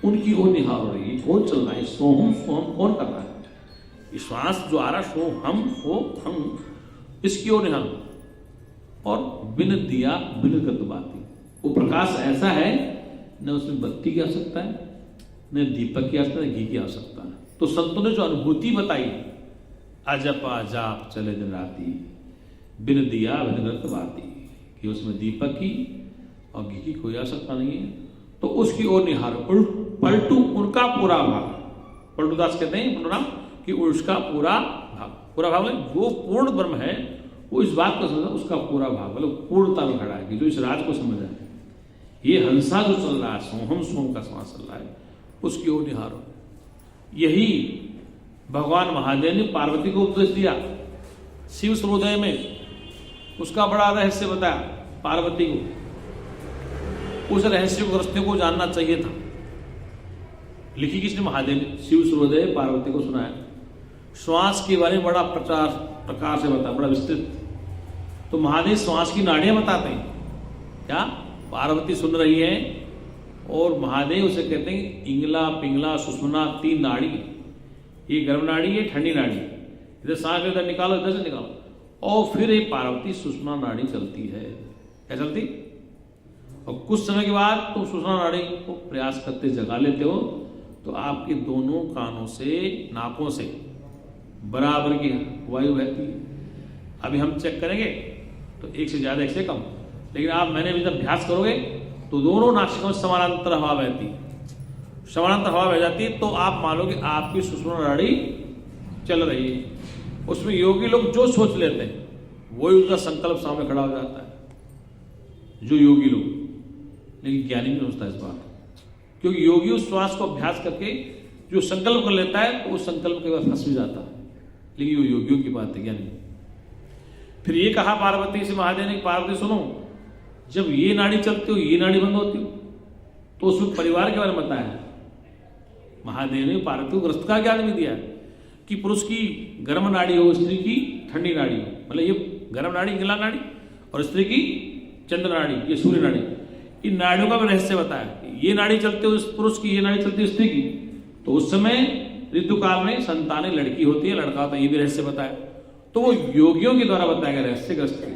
उनकी ओर निहार हो रही है। कौन चल रहा है? सोहम सोहम कौन कर रहा है? श्वास जो आ रहा सो हम हो हम, इसकी ओर निहार। और बिन दिया बिन गत बाती, वो प्रकाश ऐसा है न उसमें बत्ती की आवश्यकता है, न दीपक की आवश्यकता है, न घी की आवश्यकता है। तो संतों ने जो अनुभूति बताई, अजपा जाप चले दिन राती, बिन दिया बिन गत बाती, कि उसमें दीपक की और घी की कोई आवश्यकता नहीं है। तो उसकी ओर निहारो। पलटू उनका पूरा भाग, पलटू दास कहते हैं पूरा कि उसका पूरा भाग, पूरा भाग मतलब जो पूर्ण ब्रह्म है वो इस बात को समझा, उसका पूरा भाग मतलब पूर्णता में खड़ा है, कि जो इस राज को समझा है। ये हंसा जो चल रहा है, सोहम सोम का श्वास चल रहा है, उसकी ओर निहारो। यही भगवान महादेव ने पार्वती को उपदेश दिया शिव सूर्योदय में, उसका बड़ा रहस्य बताया पार्वती को। उस रहस्य को ग्रस्तों को जानना चाहिए था। लिखी किसने? महादेव ने। शिव सूर्योदय पार्वती को सुनाया। श्वास के बारे में बड़ा प्रकार से बताया, बड़ा विस्तृत। तो महादेव श्वास की नाड़ियां बताते हैं। क्या? पार्वती सुन रही है और महादेव उसे कहते हैं इंगला पिंगला सुषुम्ना, 3 नाड़ी। ये गर्म नाड़ी है, ठंडी नाड़ी। इधर सांस इधर निकालो, इधर से निकालो, और फिर ये पार्वती सुषुम्ना नाड़ी चलती है। क्या चलती? और कुछ समय के बाद तुम सुषुम्ना नाड़ी को प्रयास करते जगा लेते हो, तो आपके दोनों कानों से, नाकों से बराबर की वायु बहती है। अभी हम चेक करेंगे तो 1 से ज्यादा, 1 से कम, लेकिन आप मैंने भी जब अभ्यास करोगे तो दोनों नासिकाओं से समानांतर हवा बहती है। समानांतर हवा बह जाती है तो आप मानोगे आपकी सुषुम्ना नाड़ी चल रही है। उसमें योगी लोग जो सोच लेते हैं वही उनका संकल्प सामने खड़ा हो जाता है, जो योगी लोग। लेकिन ज्ञानी नहीं सोचता इस बात, क्योंकि योगी उस श्वास को अभ्यास करके जो संकल्प कर लेता है तो उस संकल्प के बाद फंस भी जाता है। लेकिन वो योगियों की बात है, ज्ञानी। फिर ये कहा पार्वती से महादेव ने, पार्वती सुनो, जब ये नाड़ी चलती हो ये नाड़ी बंद होती हो, तो उसमें परिवार के बारे में बताया। महादेव ने पार्वती को ग्रस्त का ज्ञान भी दिया कि पुरुष की गर्म नाड़ी हो, स्त्री की ठंडी नाड़ी हो। मतलब ये गर्म नाड़ी इंगला नाड़ी और स्त्री की चंद्र नाड़ी, ये सूर्य नाड़ी। इन नाड़ियों का भी रहस्य बताया। ये नाड़ी चलते हो पुरुष की, ये नाड़ी चलती है स्त्री की, तो उस समय ऋतुकाल में संतानें लड़की होती है, लड़का होता है। ये भी रहस्य बताया। तो वो योगियों के द्वारा बताया गया रहस्य ग्रस्त है।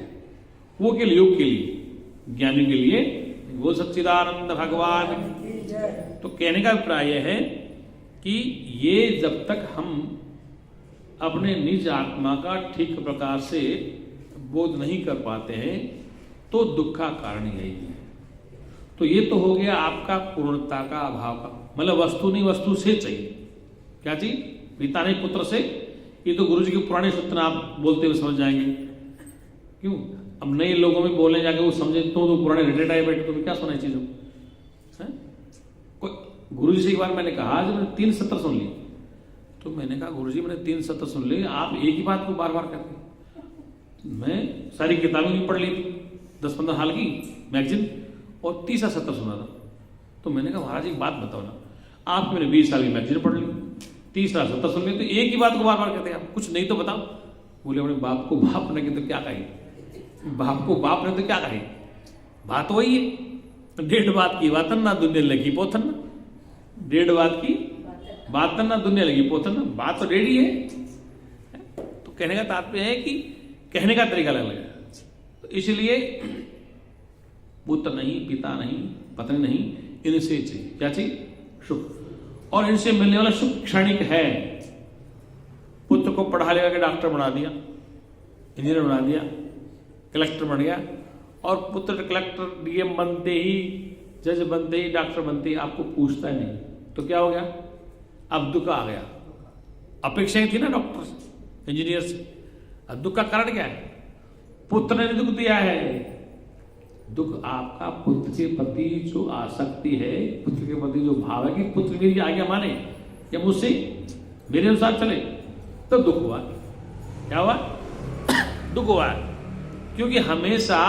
वो के लिए, योग के लिए, ज्ञानी के लिए। वो सच्चिदानंद भगवान। तो कहने का अभिप्राय यह है कि ये जब तक हम अपने निज आत्मा का ठीक प्रकार से बोध नहीं कर पाते हैं तो दुख का कारण यही है। तो ये तो हो गया आपका पूर्णता का अभाव का, मतलब वस्तु नहीं, वस्तु से चाहिए। क्या चीज? पिता नहीं पुत्र से। ये तो गुरु जी के पुराने सूत्र आप बोलते हुए समझ जाएंगे। क्यों? अब नए लोगों में बोलने जाके वो समझे तो पुराने रिलेटेड आए बैठे, तो क्या सुना चीजों को। गुरु जी से एक बार मैंने कहा, जब मैंने 3 सत्र सुन लिए, तो मैंने कहा गुरु जी मैंने 3 सत्र सुन लिए, आप एक ही बात को बार बार करते। मैं सारी किताबें भी पढ़ ली थी, 10-15 साल की मैगजीन, और 30 सत्र सुना था। तो मैंने कहा महाराज एक बात बताओ ना, आप मैंने 20 साल की मैगजीन पढ़ ली, 30 सत्र सुन ली, तो एक ही बात को बार बार कहते हैं आप, कुछ नहीं तो बताओ। बोले अपने बाप को बाप ने तो क्या कहे, बाप को बाप ने तो क्या कहे, बात वही है। 1.5 बात की बातन ना दुनिया लगी पोथन ना, 1.5 बात की बातन ना दुनिया लगी पोथन ना, बात तो 1.5 ही है। तो कहने का तात्पर्य है कि कहने का तरीका अलग है। तो इसलिए पुत्र नहीं, पिता नहीं, पत्नी नहीं, इनसे चाहिए। क्या चाहिए? सुख। और इनसे मिलने वाला सुख क्षणिक है। पुत्र को पढ़ा लिखा के डॉक्टर बना दिया, इंजीनियर बना दिया, कलेक्टर बन गया, और पुत्र कलेक्टर डीएम बनते ही, जज बनते ही, डॉक्टर बनते ही आपको पूछता ही नहीं, तो क्या हो गया? अब दुख आ गया। अपेक्षाएं थी ना डॉक्टर से, इंजीनियर से। अब दुख का कारण क्या है? पुत्र ने दुख दिया है। दुख आपका पुत्र के प्रति जो आसक्ति है, पुत्र के प्रति जो भाव है कि पुत्र मेरी आज्ञा माने या मुझसे मेरे अनुसार चले, तो दुख हुआ। क्या हुआ? दुख हुआ। क्योंकि हमेशा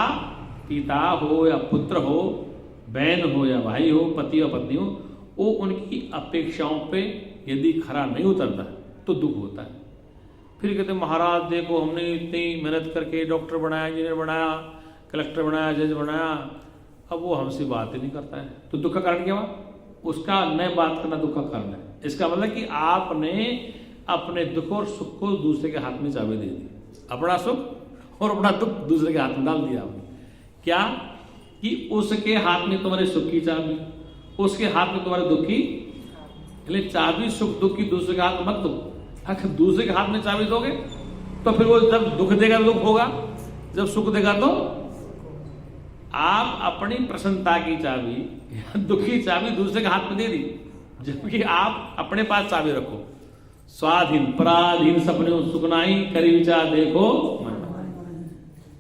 पिता हो या पुत्र हो, बहन हो या भाई हो, पति या पत्नी हो, वो उनकी अपेक्षाओं पे यदि खरा नहीं उतरता तो दुख होता है। फिर कहते महाराज देखो हमने इतनी मेहनत करके डॉक्टर बनाया, इंजीनियर बनाया, कलेक्टर बनाया, जज बनाया, अब वो हमसे बात ही नहीं करता है, तो दुख का कारण क्या हुआ? उसका न बात करना दुख का कारण है। इसका मतलब कि आपने अपने दुख और सुख को दूसरे के हाथ में चाबी दे दी। अपना सुख और अपना दुख दूसरे के हाथ में डाल दिया आपने। क्या कि उसके हाथ में तुम्हारे सुख की चाबी, उसके हाथ में तुम्हारे दुख की, इसलिए चाबी सुख दुख की दूसरे के हाथ में मत दो। अगर दूसरे के हाथ में चाबी दोगे तो फिर वो जब दुख देगा तो दुख होगा, जब सुख देगा तो। आप अपनी प्रसन्नता की चाबी या दुख की चाबी दूसरे के हाथ में दे दी, जबकि आप अपने पास चाबी रखो। स्वाधीन पराधीन सपने सुखनाई करी विचार देखो मन।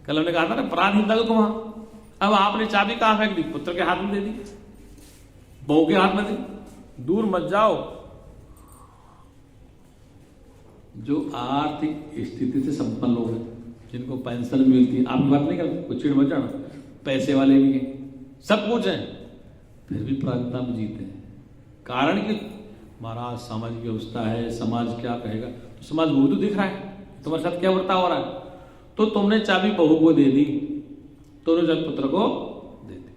कल हमने कहा था ना पराधीनता को वहां, अब आपने चाबी कहां फेंक दी? पुत्र के हाथ में दे दी, बहू के हाथ में दी। दूर मत जाओ। जो आर्थिक स्थिति से संपन्न लोग हैं, जिनको पेंशन मिलती है, आपकी बात नहीं कर, कुछ चिड़ मत जाना, पैसे वाले भी हैं, सब कुछ है, फिर भी प्रार्थना में जीते हैं। कारण कि महाराज सामाजिक व्यवस्था है, समाज क्या कहेगा, तो समाज वो तो दिख रहा है तुम्हारे साथ क्या बर्ताव हो रहा है। तो तुमने चाबी बहू को दे दी, तुमने जब पुत्र को दे दी।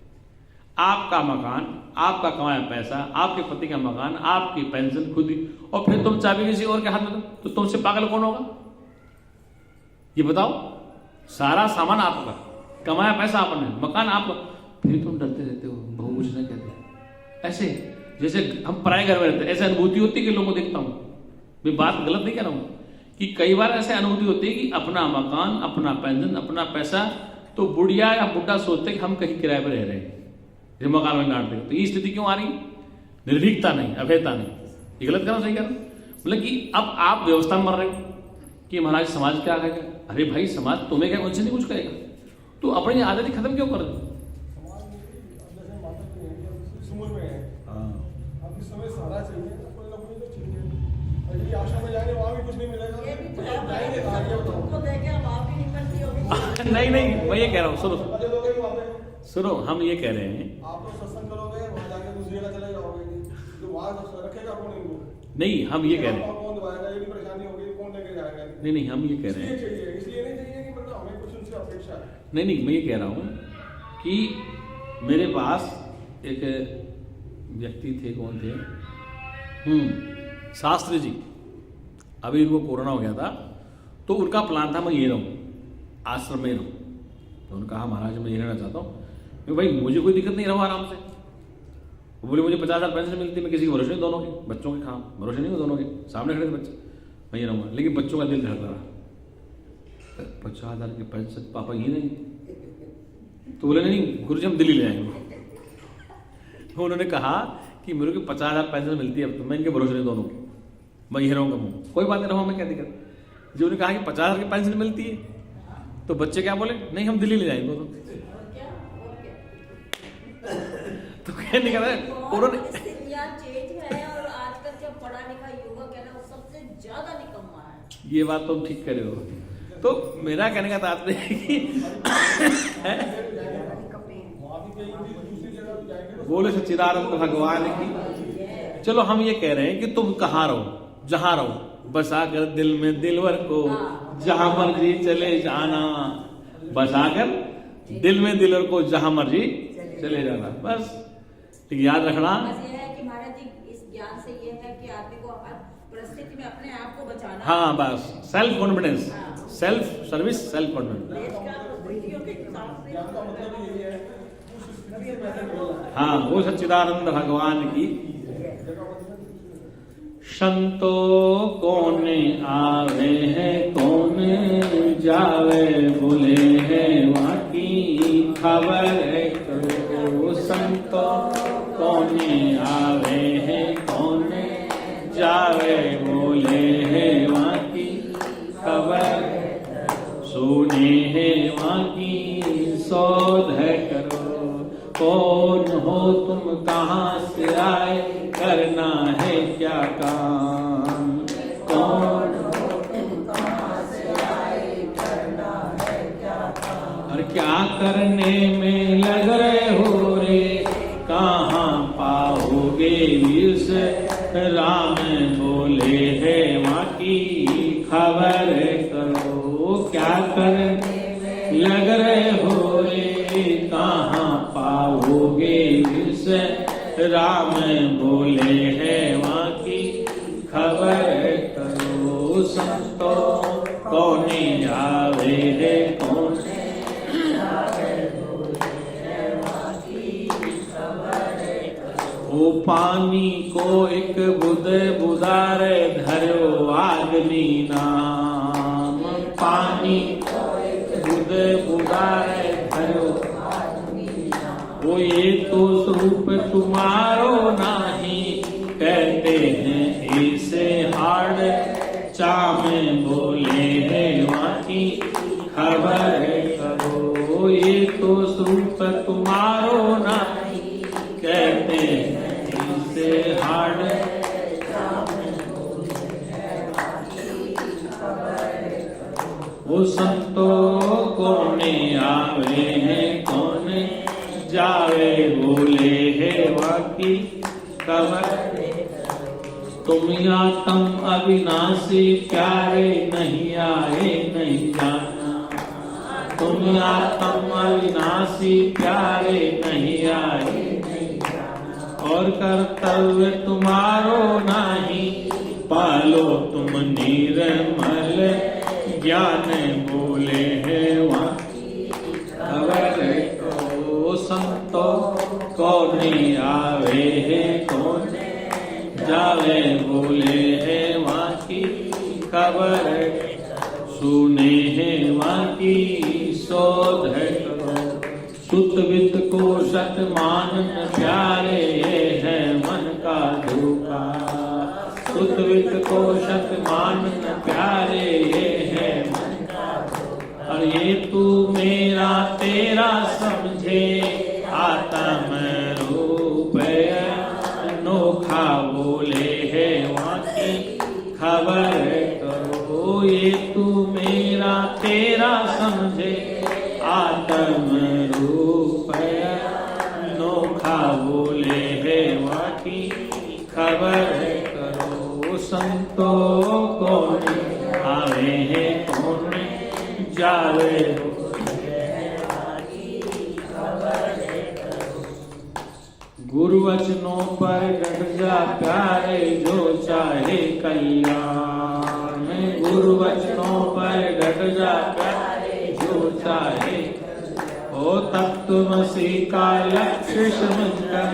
आपका मकान, आपका कमाया पैसा, आपके पति का मकान, आपकी पेंशन खुद ही, और फिर तुम चाबी किसी और के हाथ में दो, तो तुमसे पागल कौन होगा? ये बताओ। सारा सामान आपका, कमाया पैसा आपने, मकान आपका, फिर तुम डरते रहते हो बहू कुछ नहीं कहते। ऐसे जैसे हम पराए घर में रहते, ऐसे अनुभूति होती है कि लोगों को देखता हूं, मैं बात गलत नहीं कह रहा हूं, कि कई बार ऐसे अनुभूति होती है कि अपना मकान, अपना पेंशन, अपना पैसा, तो बुढ़िया या बुढ़ा सोचते कि हम कहीं किराए पर रह रहे हैं, ये मकान में डांटते। तो ये स्थिति क्यों आ रही? निर्भीकता नहीं, अभेदता नहीं। ये गलत करना, सही करना। मतलब कि अब आप व्यवस्था में मर रहे हो कि महाराज समाज क्या कहेगा। अरे भाई समाज तुम्हें क्या उनसे नहीं कुछ करेगा, तो अपनी आदत ही खत्म क्यों कर दो? नहीं नहीं, मैं ये कह रहा हूँ, सुनो, हम ये कह रहे हैं, आप तो सत्संग करोगे, वहां जाके दूसरी जगह चले जाओगे, तो वहां रखेगा कौन इनको? नहीं, हम ये कह रहे हैं, कौन दबाएगा? ये भी परेशानी होगी, कौन लेके जाएगा? नहीं, हम ये कह रहे हैं, इसलिए नहीं चाहिए कि मतलब हमें कुछ उनसे अपेक्षा है। नहीं, मैं ये कह रहा हूँ कि मेरे पास एक व्यक्ति थे, कौन थे, शास्त्री जी। अभी इनको कोरोना हो गया था, तो उनका प्लान था मैं ये रहूं, आश्रम में रहूं। तो उन्होंने कहा महाराज मैं ये रहना चाहता हूँ। मैं भाई मुझे कोई दिक्कत नहीं, रहो आराम से। वो बोले मुझे 50,000 पेंशन मिलती है, मैं किसी के भरोसे नहीं, दोनों के बच्चों के खाम भरोसे नहीं हो, दोनों के सामने खड़े थे बच्चे, मैं ये रहूँगा। लेकिन बच्चों का दिल धड़क रहा, 50,000 की पेंशन पापा ये नहीं। तो बोले नहीं गुरु जी हम दिल्ली ले आएंगे। तो उन्होंने कहा कि मेरे को 50,000 पेंशन मिलती है, अब तो मैं इनके भरोसे नहीं, दोनों के, मैं ये रहूँगा। कोई बात नहीं, रहो, मैं क्या दिक्कत। जो उन्होंने कहा कि 50,000 की पेंशन मिलती है, तो बच्चे क्या बोले, नहीं हम दिल्ली ले जाएंगे। तो क्या नहीं कर रहे उन्होंने। चेंज है और आजकल जो पढ़ा लिखा युवक है ना, वो सबसे ज्यादा निकम्मा है। ये बात तुम ठीक कर रहे हो। तो मेरा कहने का तात्पर्य है कि बोले सच्चिदानंद भगवान की। चलो हम ये कह रहे हैं कि तुम कहाँ रहो, जहां रहो, बसाकर दिल में दिलवर को, जहां मर्जी चले जाना। बसाकर दिल में दिलवर को जहां मर्जी चले जाना, बस याद रखना। बस ये है कि महाराज जी इस ज्ञान से ये है कि आदमी को हर परिस्थिति में अपने आप को बचाना। हाँ बस, self confidence, self service, self confidence. हाँ, वो सच्चिदानंद भगवान की। संतो कौन आवे है कौन जावे, बोले है वहाँ की खबर करो। संतो कौन आवे है कौन जावे, बोले है वहाँ की खबर, सुने है वहाँ की शोध करो। कौन हो तुम, कहाँ से आए, करना है क्या काम। कौन हो तुम, कहाँ से आए, करना है क्या काम। और क्या करने में लग रहे हो रे, कहाँ पाओगे इस राम, बोले है वहाँ की खबर करो। क्या करने में लग रहे हो रे, कहाँ पाओगे इस राम, बोले है वहाँ की खबर करो। पानी को एक बुद बुदारे धरो आदमी नाम। पानी को एक बुद बुदारे धरो, वो ये तो स्वरूप तुम्हारो नाही, कहते हैं इसे हाड़ चामे बोले है वाकी खबर करो। ये तो स्वरूप तुम्हारो नाही, कहते हैं इसे हाड़ चामे बोले है वाकी खबर करो। वो संतो कोने आवे हैं कोने जावे, बोले है वाकी खबर। तुम या तम अविनाशी प्यारे, नहीं आए नहीं जाना। तुम या तम अविनाशी प्यारे, नहीं आए नहीं जाना। और कर्तव्य तुम्हारो नाही, पालो तुम निर्मल ज्ञान, बोले है वाकी खबर को। संतो कौन आवे है कौन जावे, बोले है वाकी खबर। सुने है वाकी शोध करो। सुत वित्त को सत मान प्यारे, है मन का धोखा। सुत वित्त को सत मान प्यारे, है मन का धोखा। और ये तू मेरा तेरा समझे, आत्म रूप अनोखा, बोले है वाकी खबर करो। ये तू मेरा तेरा समझे, आत्म रूप अनोखा, बोले है वाकी खबर करो। संतो कौन आवे है कौन जावे, गुरु वचनों पर डट जा प्यारे, जो चाहे कल्याण। गुरु वचनों पर डट जा प्यारे, जो चाहे। ओ तत्वमसी का लक्ष्य समझकर,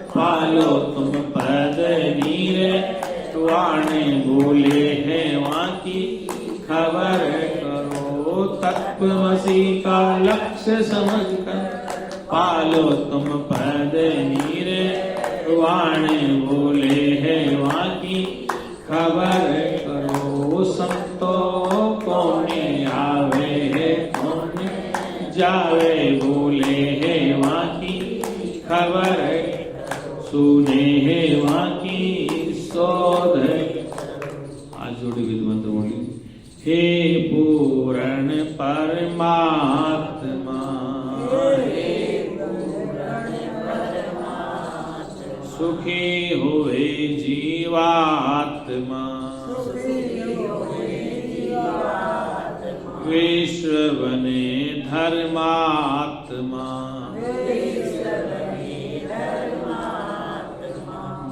पालो तुम पद नीरे, वाणे बोले है वाकी खबर करो। तत्वमसी का लक्ष्य समझकर, पालो तुम पद नीरे, वाणे बोले है वाकी खबर करो। संतो कौन आवे है कौन जावे, बोले है वाकी खबर। सुने है वाकी शोध। आज जोड़ी विध मंत्र बोली। हे पूर्ण परमात्मा, सुखी होए जीवात्मा। विश्व बने धर्मात्मा,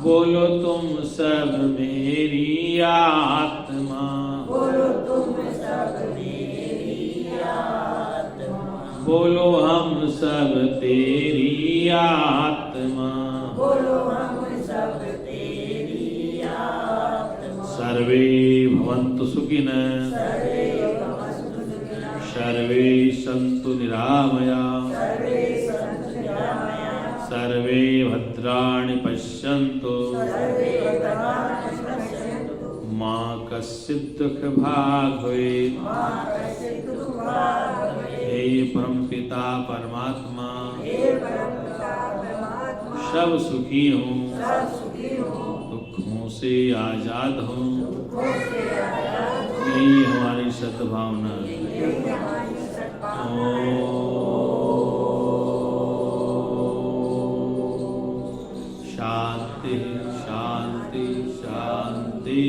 बोलो तुम सब मेरी आत्मा। बोलो हम सब तेरी आत्मा। सर्वे भवन्तु सुखिनः, सर्वे सन्तु निरामया, सर्वे भद्राणि पश्यन्तु, मा कश्चित् दुःखभाग् भवेत्। हे परमपिता परमात्मा, सब सुखी हूँ, दुखों से आजाद हूँ। यही हमारी सद्भावना है। शांति शांति शांति।